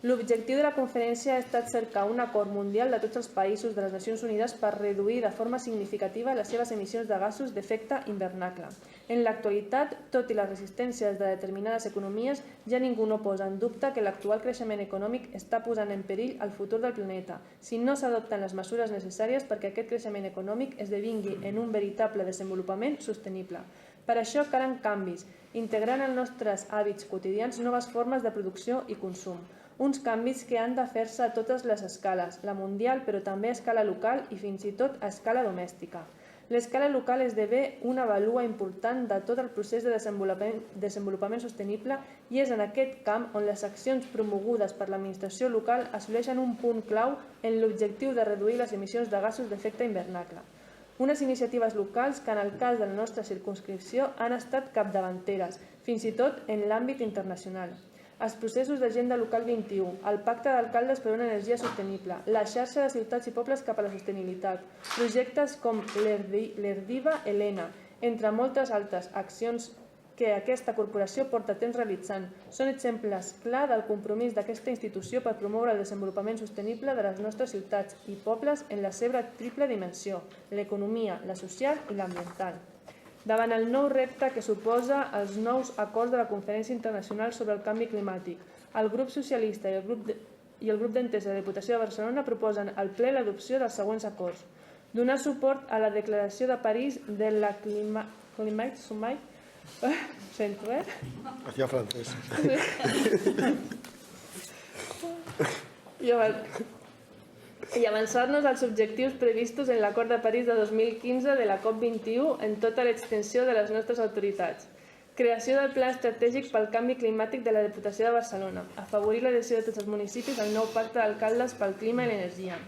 L'objectiu de la conferència ha estat cercar un acord mundial de tots els països de les Nacions Unides per reduir de forma significativa les seves emissions de gasos d'efecte hivernacle. En l'actualitat, tot i les resistències de determinades economies, ja ningú no posa en dubte que l'actual creixement econòmic està posant en perill el futur del planeta, si no s'adopten les mesures necessàries perquè aquest creixement econòmic esdevingui en un veritable desenvolupament sostenible. Per això calen canvis, integrant en els nostres hàbits quotidians noves formes de producció i consum. Uns canvis que han de fer-se a totes les escales, la mundial però també a escala local i fins i tot a escala domèstica. L'escala local esdevé una valua important de tot el procés de desenvolupament sostenible i és en aquest camp on les accions promogudes per l'administració local assoleixen un punt clau en l'objectiu de reduir les emissions de gasos d'efecte hivernacle. Unes iniciatives locals que en el cas de la nostra circumscripció han estat capdavanteres, fins i tot en l'àmbit internacional. Els processos d'Agenda Local 21, el Pacte d'Alcaldes per una energia sostenible, la xarxa de ciutats i pobles cap a la sostenibilitat, projectes com l'Erdiva Helena, entre moltes altres accions que aquesta corporació porta temps realitzant, són exemples clar del compromís d'aquesta institució per promoure el desenvolupament sostenible de les nostres ciutats i pobles en la seva triple dimensió, l'economia, la social i l'ambiental. Davant el nou repte que suposa els nous acords de la Conferència Internacional sobre el Canvi Climàtic, el grup socialista i el grup d'entesa de la Diputació de Barcelona proposen al ple l'adopció dels següents acords. Donar suport a la Declaració de París de la Climate Summit. Sento,
Hacía francés.
I avançar-nos als objectius previstos en l'Acord de París de 2015 de la COP21 en tota l'extensió de les nostres autoritats. Creació del Pla Estratègic pel Canvi Climàtic de la Diputació de Barcelona. Afavorir l'adhesió de tots els municipis al nou Pacte d'Alcaldes pel Clima i l'Energia.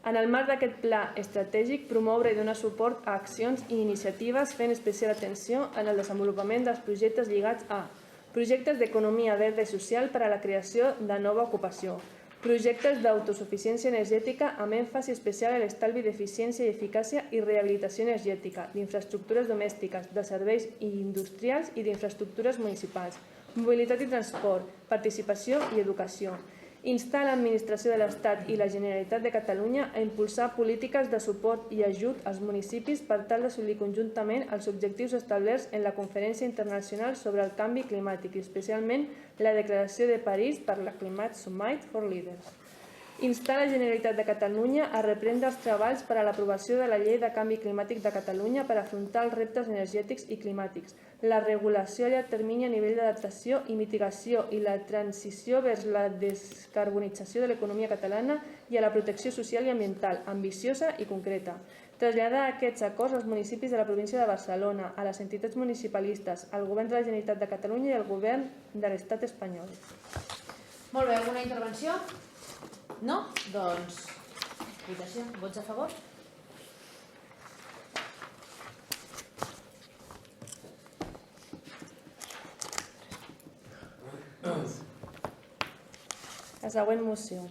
En el marc d'aquest pla estratègic, promoure i donar suport a accions i iniciatives fent especial atenció en el desenvolupament dels projectes lligats a projectes d'economia verda i social per a la creació de nova ocupació, projectes d'autosuficiència energètica amb èmfasi especial a l'estalvi d'eficiència i eficàcia i rehabilitació energètica, d'infraestructures domèstiques, de serveis industrials i d'infraestructures municipals, mobilitat i transport, participació i educació. Instar l'Administració de l'Estat i la Generalitat de Catalunya a impulsar polítiques de suport i ajut als municipis per tal d'assolir conjuntament els objectius establerts en la Conferència Internacional sobre el Canvi Climàtic i especialment la Declaració de París per la Climate Summit for Leaders. Instar la Generalitat de Catalunya a reprendre els treballs per a l'aprovació de la Llei de Canvi Climàtic de Catalunya per afrontar els reptes energètics i climàtics, la regulació a llarg termini a nivell d'adaptació i mitigació i la transició vers la descarbonització de l'economia catalana i a la protecció social i ambiental, ambiciosa i concreta. Traslladar aquests acords als municipis de la província de Barcelona, a les entitats municipalistes, al Govern de la Generalitat de Catalunya i al Govern de l'Estat espanyol.
Molt bé, alguna intervenció? No? Doncs, votació. Vots a favor?
La següent moció.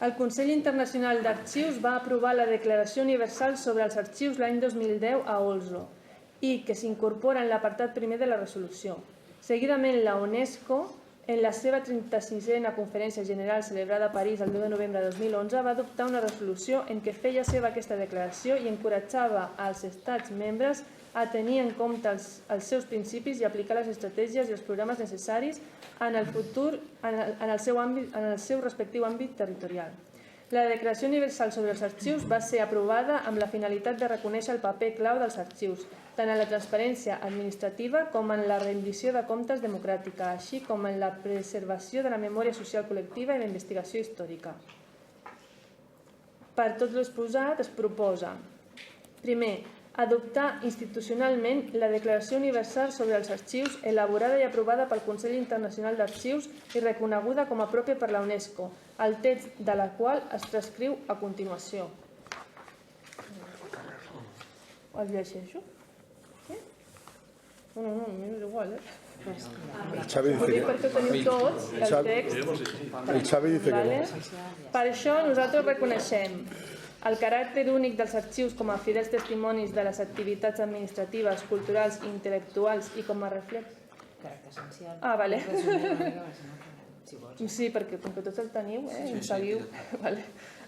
El Consell Internacional d'Arxius va aprovar la Declaració Universal sobre els Arxius l'any 2010 a Oslo i que s'incorpora en l'apartat primer de la resolució. Seguidament, la UNESCO, en la seva 36a Conferència General celebrada a París el 10 de novembre de 2011, va adoptar una resolució en què feia seva aquesta declaració i encoratjava als estats membres a tenir en compte els seus principis i aplicar les estratègies i els programes necessaris en el futur en el seu respectiu àmbit territorial. La Declaració Universal sobre els Arxius va ser aprovada amb la finalitat de reconèixer el paper clau dels arxius, tant en la transparència administrativa com en la rendició de comptes democràtica, així com en la preservació de la memòria social col·lectiva i la investigació històrica. Per tot l'exposat es proposa, primer, adoptar institucionalment la Declaració Universal sobre els Arxius elaborada i aprovada pel Consell Internacional d'Arxius i reconeguda com a pròpia per la UNESCO, el text de la qual es transcriu a continuació. El llegeixo? No, és igual,
El Xavi
Ho dic perquè ho teniu tots, el text.
El Xavi dice que
Vale?
no.
Per això nosaltres reconeixem el caràcter únic dels arxius com a fidels testimonis de les activitats administratives, culturals i intel·lectuals i com a reflex.
Caràcter essencial.
Ah, vale.
Si vols.
Sí, perquè com que tots el teniu, ho seguiu. Vale.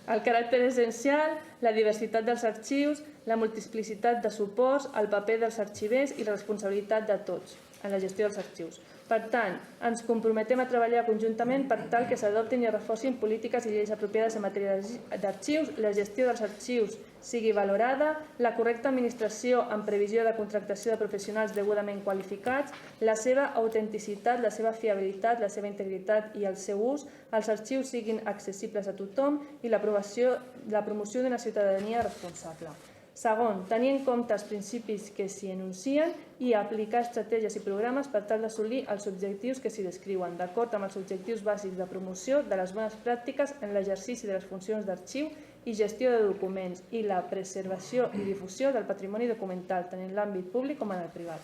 El caràcter essencial, la diversitat dels arxius, la multiplicitat de suports, el paper dels arxivers i la responsabilitat de tots en la gestió dels arxius. Per tant, ens comprometem a treballar conjuntament per tal que s'adoptin i reforcin polítiques i lleis apropiades en matèria d'arxius, la gestió dels arxius sigui valorada, la correcta administració en previsió de contractació de professionals degudament qualificats, la seva autenticitat, la seva fiabilitat, la seva integritat i el seu ús, els arxius siguin accessibles a tothom i la promoció d'una ciutadania responsable. Segon, tenir en compte els principis que s'hi enuncien i aplicar estratègies i programes per tal d'assolir els objectius que s'hi descriuen, d'acord amb els objectius bàsics de promoció de les bones pràctiques en l'exercici de les funcions d'arxiu i gestió de documents i la preservació i difusió del patrimoni documental, tant en l'àmbit públic com en el privat.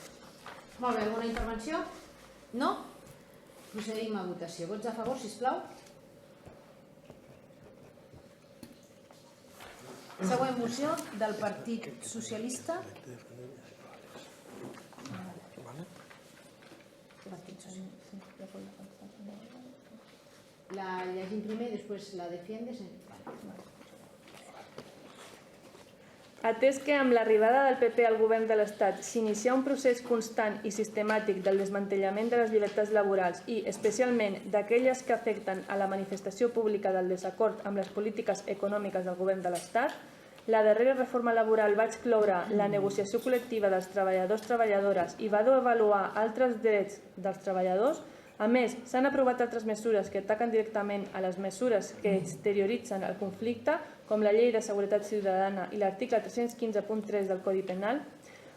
Molt bé, alguna intervenció? No? Procedim a votació. Vots a favor, sisplau? Següent moció del Partit Socialista. La llegim primer i després la defiendes.
Atès que amb l'arribada del PP al govern de l'Estat s'inicia un procés constant i sistemàtic del desmantellament de les llibertats laborals i, especialment, d'aquelles que afecten a la manifestació pública del desacord amb les polítiques econòmiques del govern de l'Estat, la darrera reforma laboral va excloure la negociació col·lectiva dels treballadors-treballadores i va avaluar altres drets dels treballadors. A més, s'han aprovat altres mesures que ataquen directament a les mesures que exterioritzen el conflicte, com la Llei de Seguretat Ciutadana i l'article 315.3 del Codi Penal.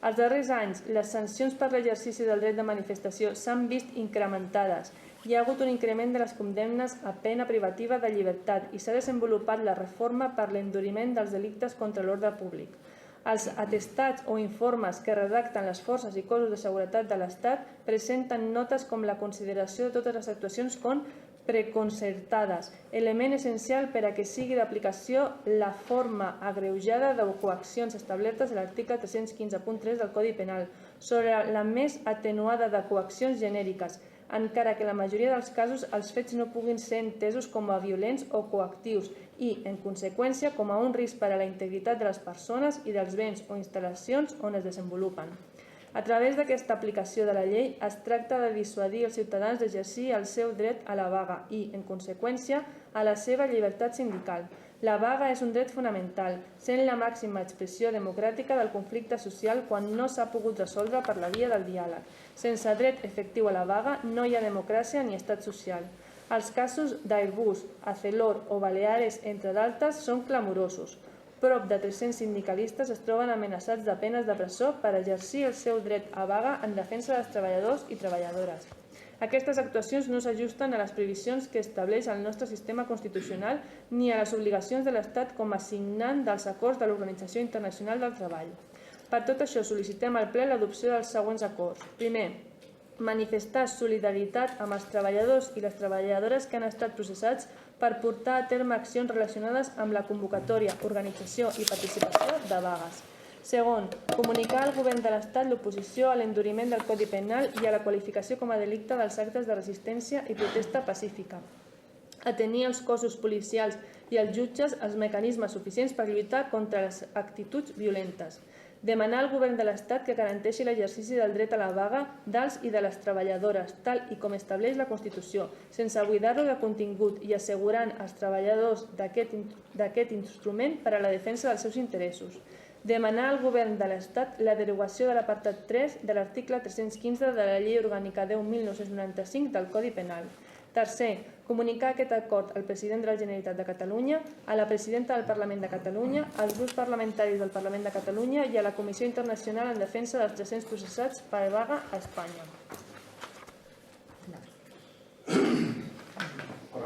Els darrers anys, les sancions per l'exercici del dret de manifestació s'han vist incrementades. Hi ha hagut un increment de les condemnes a pena privativa de llibertat i s'ha desenvolupat la reforma per l'enduriment dels delictes contra l'ordre públic. Els atestats o informes que redacten les forces i cossos de seguretat de l'Estat presenten notes com la consideració de totes les actuacions com preconcertades, element essencial per a que sigui d'aplicació la forma agreujada de coaccions establertes a l'article 315.3 del Codi Penal sobre la més atenuada de coaccions genèriques, encara que en la majoria dels casos els fets no puguin ser entesos com a violents o coactius i, en conseqüència, com a un risc per a la integritat de les persones i dels béns o instal·lacions on es desenvolupen. A través d'aquesta aplicació de la llei es tracta de dissuadir els ciutadans d'exercir el seu dret a la vaga i, en conseqüència, a la seva llibertat sindical. La vaga és un dret fonamental, sent la màxima expressió democràtica del conflicte social quan no s'ha pogut resoldre per la via del diàleg. Sense dret efectiu a la vaga no hi ha democràcia ni estat social. Els casos d'Airbus, Arcelor o Baleares, entre d'altres, són clamorosos. Prop de 300 sindicalistes es troben amenaçats de penes de presó per exercir el seu dret a vaga en defensa dels treballadors i treballadores. Aquestes actuacions no s'ajusten a les previsions que estableix el nostre sistema constitucional ni a les obligacions de l'Estat com a signant dels acords de l'Organització Internacional del Treball. Per tot això, sol·licitem al ple l'adopció dels següents acords. Primer, manifestar solidaritat amb els treballadors i les treballadores que han estat processats per portar a terme accions relacionades amb la convocatòria, organització i participació de vagues. Segon, comunicar al govern de l'Estat l'oposició a l'enduriment del Codi Penal i a la qualificació com a delicte dels actes de resistència i protesta pacífica. A tenir els cossos policials i els jutges els mecanismes suficients per lluitar contra les actituds violentes. Demanar al govern de l'Estat que garanteixi l'exercici del dret a la vaga dels i de les treballadores, tal i com estableix la Constitució, sense buidar-lo de contingut i assegurant als treballadors d'aquest instrument per a la defensa dels seus interessos. Demanar al govern de l'Estat la derogació de l'apartat 3 de l'article 315 de la Llei Orgànica 10.1995 del Codi Penal. Tercer, comunicar aquest acord al president de la Generalitat de Catalunya, a la presidenta del Parlament de Catalunya, als grups parlamentaris del Parlament de Catalunya i a la Comissió Internacional en Defensa dels 300 processats per vaga a Espanya.
Por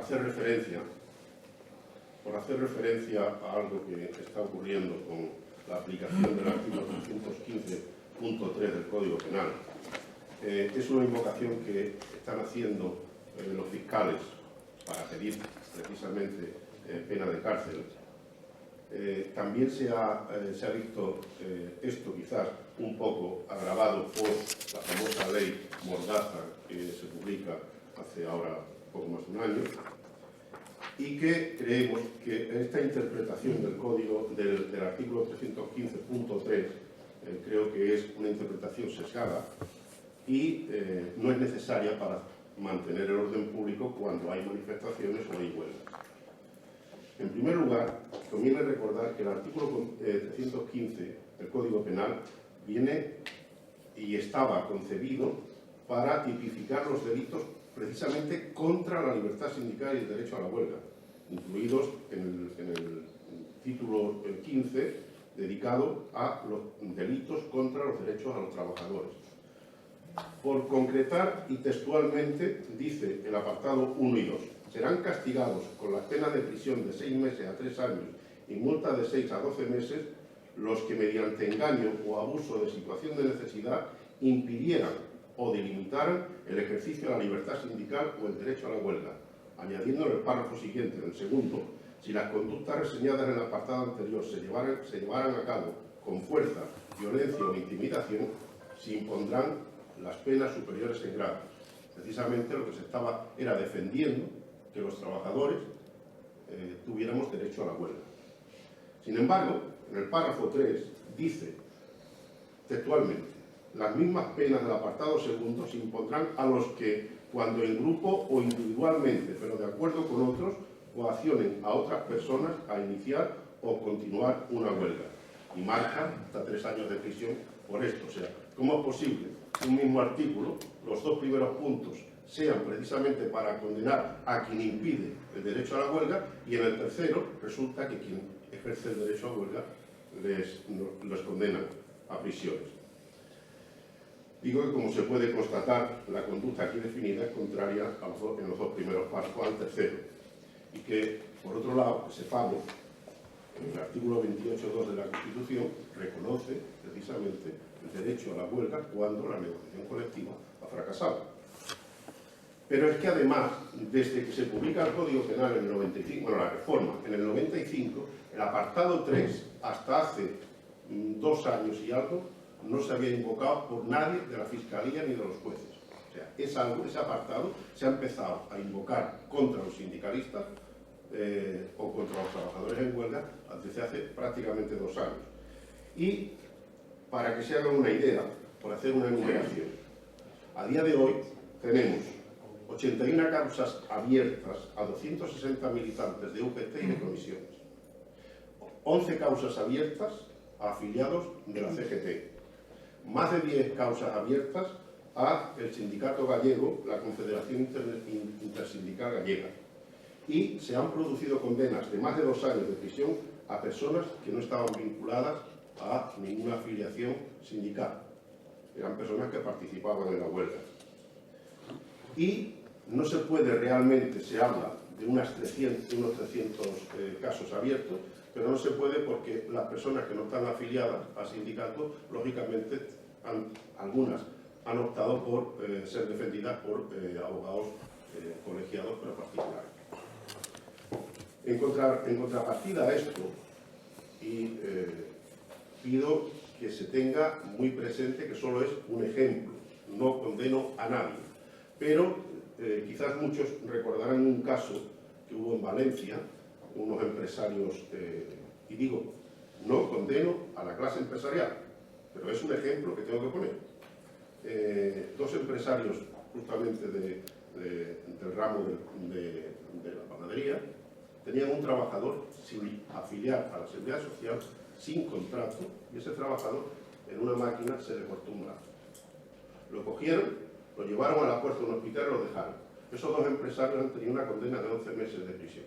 hacer referencia a algo que está ocurriendo con la aplicación del artículo 315.3 del Código Penal, es una invocación que están haciendo los fiscales para pedir precisamente pena de cárcel. También se ha visto esto quizás un poco agravado por la famosa ley Mordaza que se publica hace ahora poco más de un año y que creemos que esta interpretación del código del artículo 315.3 creo que es una interpretación sesgada y no es necesaria para mantener el orden público cuando hay manifestaciones o hay huelgas. En primer lugar, conviene recordar que el artículo 315 del Código Penal viene y estaba concebido para tipificar los delitos precisamente contra la libertad sindical y el derecho a la huelga, incluidos en el título 15 dedicado a los delitos contra los derechos a los trabajadores. Por concretar y textualmente dice el apartado 1 y 2, serán castigados con las penas de prisión de 6 meses a 3 años y multa de 6 a 12 meses los que mediante engaño o abuso de situación de necesidad impidieran o delimitaran el ejercicio de la libertad sindical o el derecho a la huelga, añadiendo en el párrafo siguiente, en el segundo, si las conductas reseñadas en el apartado anterior se llevaran a cabo con fuerza, violencia o intimidación, se impondrán las penas superiores en grado. Precisamente lo que se estaba era defendiendo que los trabajadores tuviéramos derecho a la huelga. Sin embargo, en el párrafo 3 dice textualmente, las mismas penas del apartado segundo se impondrán a los que, cuando en grupo o individualmente, pero de acuerdo con otros, coaccionen a otras personas a iniciar o continuar una huelga. Y marca hasta 3 años de prisión por esto. O sea, ¿cómo es posible que un mismo artículo, los 2 primeros puntos, sean precisamente para condenar a quien impide el derecho a la huelga y en el tercero resulta que quien ejerce el derecho a huelga les condena a prisiones? Digo que, como se puede constatar, la conducta aquí definida es contraria en los 2 primeros párrafos al tercero. Y que, por otro lado, sepamos, en el artículo 28.2 de la Constitución, reconoce precisamente el derecho a la huelga cuando la negociación colectiva ha fracasado. Pero es que además, desde que se publica el Código Penal en el 95, bueno, la reforma, en el 95, el apartado 3, hasta hace 2 años y algo, no se había invocado por nadie de la Fiscalía ni de los jueces. O sea, ese apartado se ha empezado a invocar contra los sindicalistas o contra los trabajadores en huelga desde hace prácticamente 2 años. Y para que se hagan una idea, por hacer una enumeración, a día de hoy tenemos 81 causas abiertas a 260 militantes de UGT y de comisiones, 11 causas abiertas a afiliados de la CGT, más de 10 causas abiertas a el sindicato gallego, la Confederación Intersindical Gallega, y se han producido condenas de más de 2 años de prisión a personas que no estaban vinculadas a ninguna afiliación sindical. Eran personas que participaban en la huelga. Y no se puede realmente, se habla de unos 300 casos abiertos, pero no se puede porque las personas que no están afiliadas al sindicato, lógicamente, algunas han optado por ser defendidas por abogados colegiados, pero particulares. En contrapartida a esto, y pido que se tenga muy presente que solo es un ejemplo, no condeno a nadie, pero quizás muchos recordarán un caso que hubo en Valencia, unos empresarios, y digo, no condeno a la clase empresarial, pero es un ejemplo que tengo que poner. 2 empresarios justamente del ramo de la panadería tenían un trabajador sin afiliar a la Seguridad Social, sin contrato, y ese trabajador en una máquina se le cortó un brazo. Lo cogieron, lo llevaron a la puerta de un hospital y lo dejaron. Esos 2 empresarios han tenido una condena de 11 meses de prisión.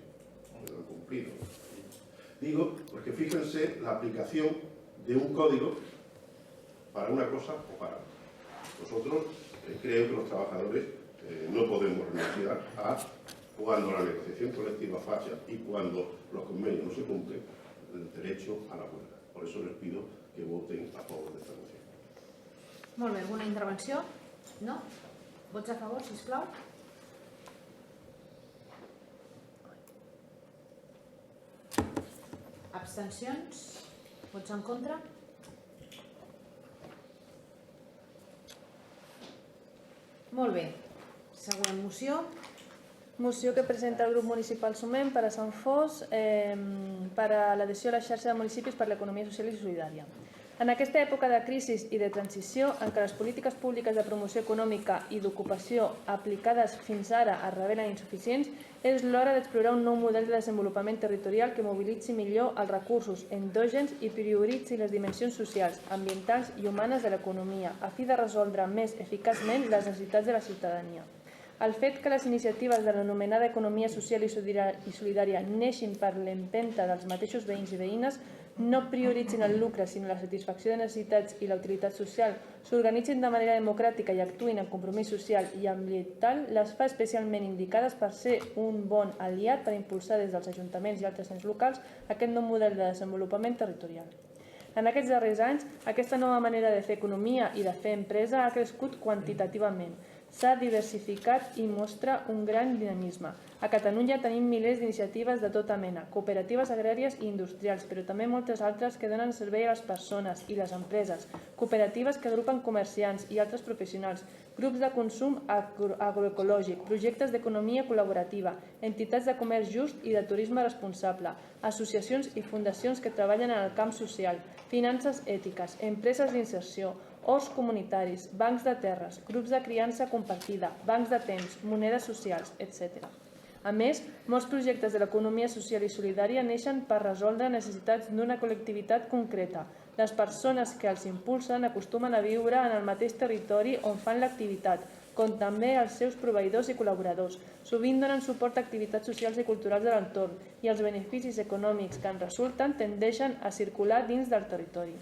Lo han cumplido. Digo, porque fíjense la aplicación de un código para una cosa o para otra. Nosotros creo que los trabajadores no podemos renunciar a, cuando la negociación colectiva falla y cuando los convenios no se cumplen, el derecho a la huelga. Por eso les pido que voten a favor de esta moción.
Molt bé, alguna intervenció? No? Vots a favor, sisplau? Abstencions? Vots en contra? Molt bé. Següent moció.
Moció que presenta el grup municipal Sumem per a Sant Fos per a l'adhesió a la xarxa de municipis per l'economia social i solidària. En aquesta època de crisi i de transició, en què les polítiques públiques de promoció econòmica i d'ocupació aplicades fins ara es revelen insuficients, és l'hora d'explorar un nou model de desenvolupament territorial que mobilitzi millor els recursos endògens i prioritzi les dimensions socials, ambientals i humanes de l'economia, a fi de resoldre més eficaçment les necessitats de la ciutadania. El fet que les iniciatives de l'anomenada economia social i solidària neixin per l'empenta dels mateixos veïns i veïnes no prioritzin el lucre sinó la satisfacció de necessitats i la utilitat social, s'organitzin de manera democràtica i actuïn en compromís social i ambiental, les fa especialment indicades per ser un bon aliat per impulsar des dels ajuntaments i altres ens locals aquest nou model de desenvolupament territorial. En aquests darrers anys, aquesta nova manera de fer economia i de fer empresa ha crescut quantitativament, s'ha diversificat i mostra un gran dinamisme. A Catalunya tenim milers d'iniciatives de tota mena, cooperatives agràries i industrials, però també moltes altres que donen servei a les persones i les empreses, cooperatives que agrupen comerciants i altres professionals, grups de consum agroecològic, projectes d'economia col·laborativa, entitats de comerç just i de turisme responsable, associacions i fundacions que treballen en el camp social, finances ètiques, empreses d'inserció, horts comunitaris, bancs de terres, grups de criança compartida, bancs de temps, monedes socials, etc. A més, molts projectes de l'economia social i solidària neixen per resoldre necessitats d'una col·lectivitat concreta. Les persones que els impulsen acostumen a viure en el mateix territori on fan l'activitat, com també els seus proveïdors i col·laboradors. Sovint donen suport a activitats socials i culturals de l'entorn i els beneficis econòmics que en resulten tendeixen a circular dins del territori.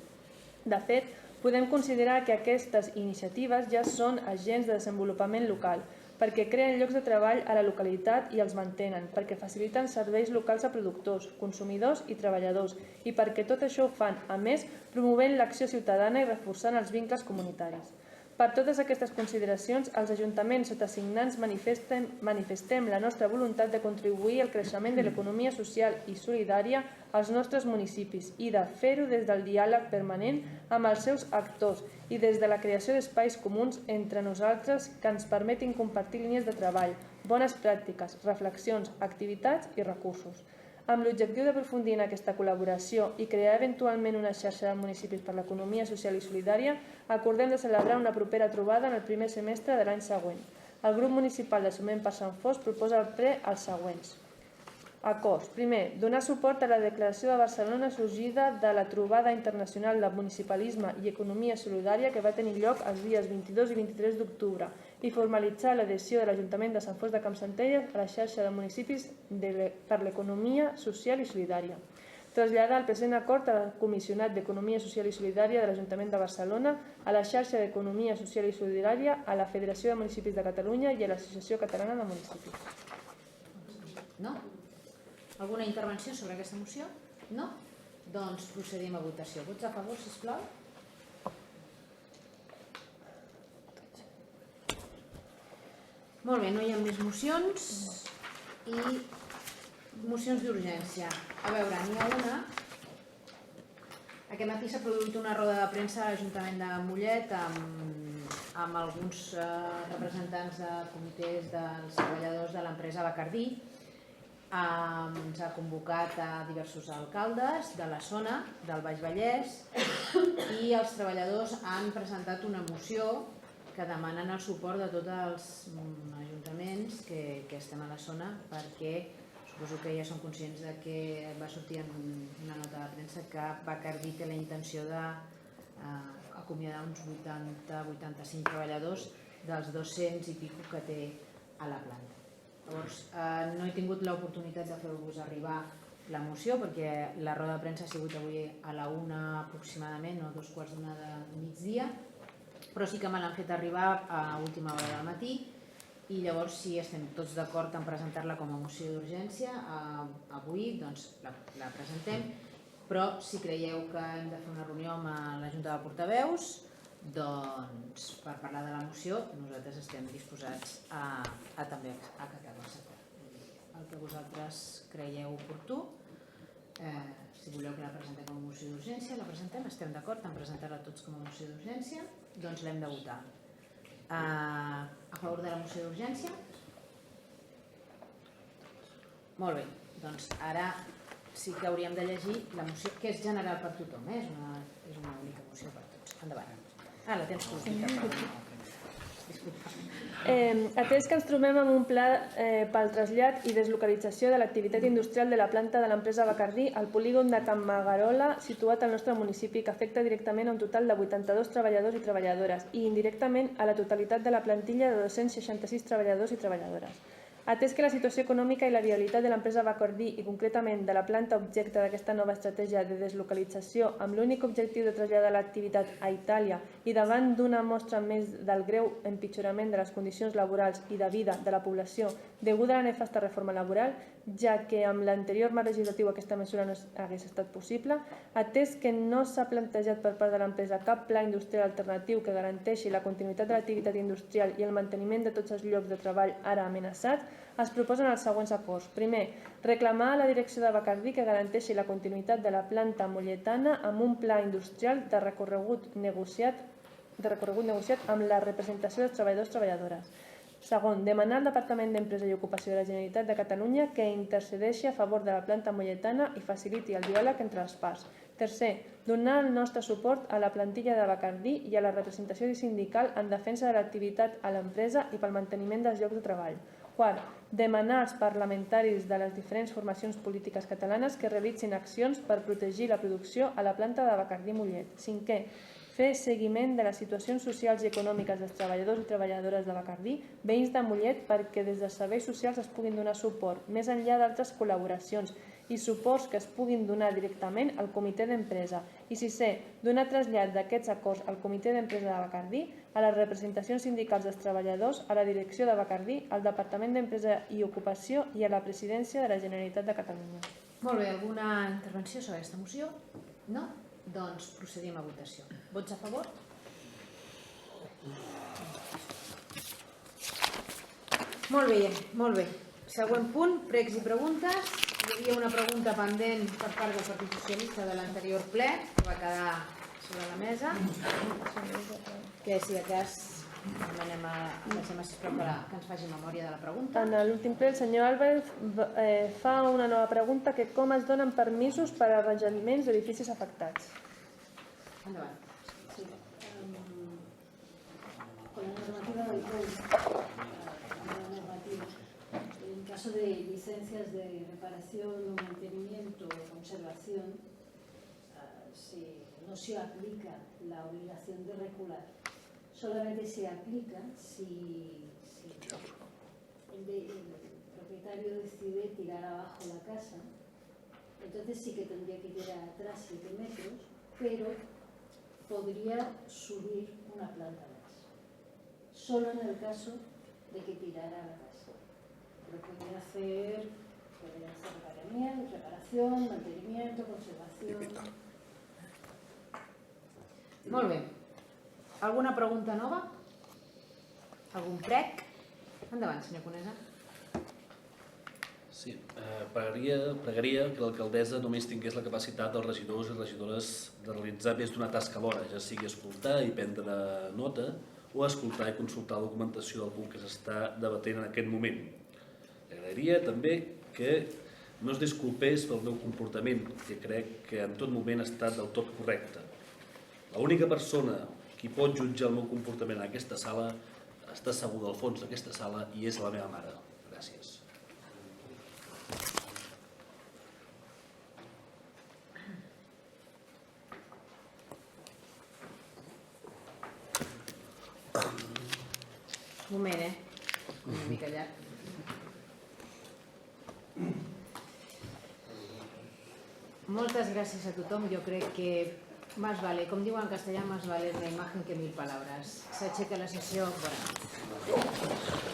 De fet, podem considerar que aquestes iniciatives ja són agents de desenvolupament local, perquè creen llocs de treball a la localitat i els mantenen, perquè faciliten serveis locals a productors, consumidors i treballadors, i perquè tot això ho fan, a més, promovent l'acció ciutadana i reforçant els vincles comunitaris. Per totes aquestes consideracions, els ajuntaments sota signants manifestem la nostra voluntat de contribuir al creixement de l'economia social i solidària als nostres municipis i de fer-ho des del diàleg permanent amb els seus actors i des de la creació d'espais comuns entre nosaltres que ens permetin compartir línies de treball, bones pràctiques, reflexions, activitats i recursos. Amb l'objectiu d'aprofundir en aquesta col·laboració i crear eventualment una xarxa de municipis per l'economia social i solidària, acordem de celebrar una propera trobada en el primer semestre de l'any següent. El grup municipal de Foment per Sant Fost proposa al ple els següents. Acords. Primer, donar suport a la declaració de Barcelona sorgida de la trobada internacional de municipalisme i economia solidària que va tenir lloc els dies 22 i 23 d'octubre i formalitzar l'adhesió de l'Ajuntament de Sant Fost de Campsentelles a la xarxa de municipis per l'economia social i solidària. Traslladar el present acord al Comissionat d'Economia Social i Solidària de l'Ajuntament de Barcelona, a la xarxa d'Economia Social i Solidària, a la Federació de Municipis de Catalunya i a l'Associació Catalana de Municipis.
No? Alguna intervenció sobre aquesta moció? No? Doncs procedim a votació. Vots a favor, sisplau? Molt bé, no hi ha més mocions i mocions d'urgència. A veure, n'hi ha una. Aquest matí s'ha produït una roda de premsa a l'Ajuntament de Mollet amb alguns representants de comitès dels treballadors de l'empresa Bacardí. Ens ha convocat a diversos alcaldes de la zona, del Baix Vallès, i els treballadors han presentat una moció que demanen el suport de tots els ajuntaments que estem a la zona, perquè suposo que ja són conscients que va sortir en una nota de premsa que Bacardí té la intenció d'acomiadar uns 80-85 treballadors dels 200 i pico que té a la planta. Llavors, no he tingut l'oportunitat de fer-vos arribar la moció perquè la roda de premsa ha sigut avui a la 1 aproximadament o 2:15 de migdia, però sí que me l'han fet arribar a última hora del matí i llavors si estem tots d'acord en presentar-la com a moció d'urgència avui, doncs la presentem, però si creieu que hem de fer una reunió amb la Junta de Portaveus, doncs per parlar de la moció nosaltres estem disposats a també acatar el que vosaltres creieu oportú. Si voleu que la presentem com a moció d'urgència, la presentem, estem d'acord en presentar-la tots com a moció d'urgència, doncs l'hem de votar. A favor de la moció d'urgència? Molt bé, doncs ara sí que hauríem de llegir la moció, que és general per tothom, és una única moció per tots. Endavant. La tens curtita, disculpa.
Atès que ens trobem amb un pla pel trasllat i deslocalització de l'activitat industrial de la planta de l'empresa Bacardí al polígon de Can Magarola, situat al nostre municipi, que afecta directament a un total de 82 treballadors i treballadores i indirectament a la totalitat de la plantilla de 266 treballadors i treballadores. Atès que la situació econòmica i la viabilitat de l'empresa Bacardí i concretament de la planta objecte d'aquesta nova estratègia de deslocalització amb l'únic objectiu de traslladar l'activitat a Itàlia i davant d'una mostra més del greu empitjorament de les condicions laborals i de vida de la població deguda a la nefasta reforma laboral, ja que amb l'anterior marc legislatiu aquesta mesura no hagués estat possible, atès que no s'ha plantejat per part de l'empresa cap pla industrial alternatiu que garanteixi la continuïtat de l'activitat industrial i el manteniment de tots els llocs de treball ara amenaçats, es proposen els següents acords. Primer, reclamar a la direcció de Bacardí que garanteixi la continuïtat de la planta molletana amb un pla industrial de recorregut negociat amb la representació dels treballadors i treballadores. Segon, demanar al Departament d'Empresa i Ocupació de la Generalitat de Catalunya que intercedeixi a favor de la planta molletana i faciliti el diàleg entre les parts. Tercer, donar el nostre suport a la plantilla de Bacardí i a la representació sindical en defensa de l'activitat a l'empresa i pel manteniment dels llocs de treball. Quart, demanar als parlamentaris de les diferents formacions polítiques catalanes que realitzin accions per protegir la producció a la planta de Bacardí Mollet. Cinquè, fer seguiment de les situacions socials i econòmiques dels treballadors i treballadores de Bacardí, veïns de Mollet, perquè des dels serveis socials es puguin donar suport, més enllà d'altres col·laboracions i suports que es puguin donar directament al comitè d'empresa. I sisè, donar trasllat d'aquests acords al comitè d'empresa de Bacardí, a les representacions sindicals dels treballadors, a la direcció de Bacardí, al Departament d'Empresa i Ocupació i a la Presidència de la Generalitat de Catalunya.
Molt bé, alguna intervenció sobre aquesta moció? No? Doncs procedim a votació. Vots a favor? Molt bé, molt bé. Següent punt, pregs i preguntes. Hi havia una pregunta pendent per part del Partit Socialista de l'anterior ple, que va quedar sobre la mesa. Que si de cas demanem a la Gemma, sisplau, que ens faci memòria de la pregunta.
En l'últim ple, el senyor Álvarez fa una nova pregunta que com es donen permisos per a arranjaments d'edificis afectats.
Endavant.
Sí. Con la normativa del COU, en caso de licencias de reparación o mantenimiento o conservación, si no se aplica la obligación de regular, solamente se aplica si el propietario decide tirar abajo la casa. Entonces sí que tendría que tirar atrás 7 metros, pero podría subir una planta más, solo en el caso de que tirara la casa. Pero podría hacer reparación, mantenimiento, conservación.
Molt bé. Alguna pregunta nova? Algun prec? Endavant, senyor Conesa.
Sí, pregaria que l'alcaldessa només tingués la capacitat dels regidors i regidores de realitzar més d'una tasca alhora, ja sigui escoltar i prendre nota o escoltar i consultar la documentació del punt que s'està debatent en aquest moment. Li agrairia també que no es disculpés pel meu comportament, que crec que en tot moment ha estat del tot correcte. L'única persona qui pot jutjar el meu comportament en aquesta sala està asseguda al fons d'aquesta sala i és la meva mare. Gràcies.
Un moment, una mica llarg. Moltes gràcies a tothom. Jo crec que más vale, com diuen en castellà, más vale una imagen que 1000 palabras. S'aixeca la sessió. Bona nit.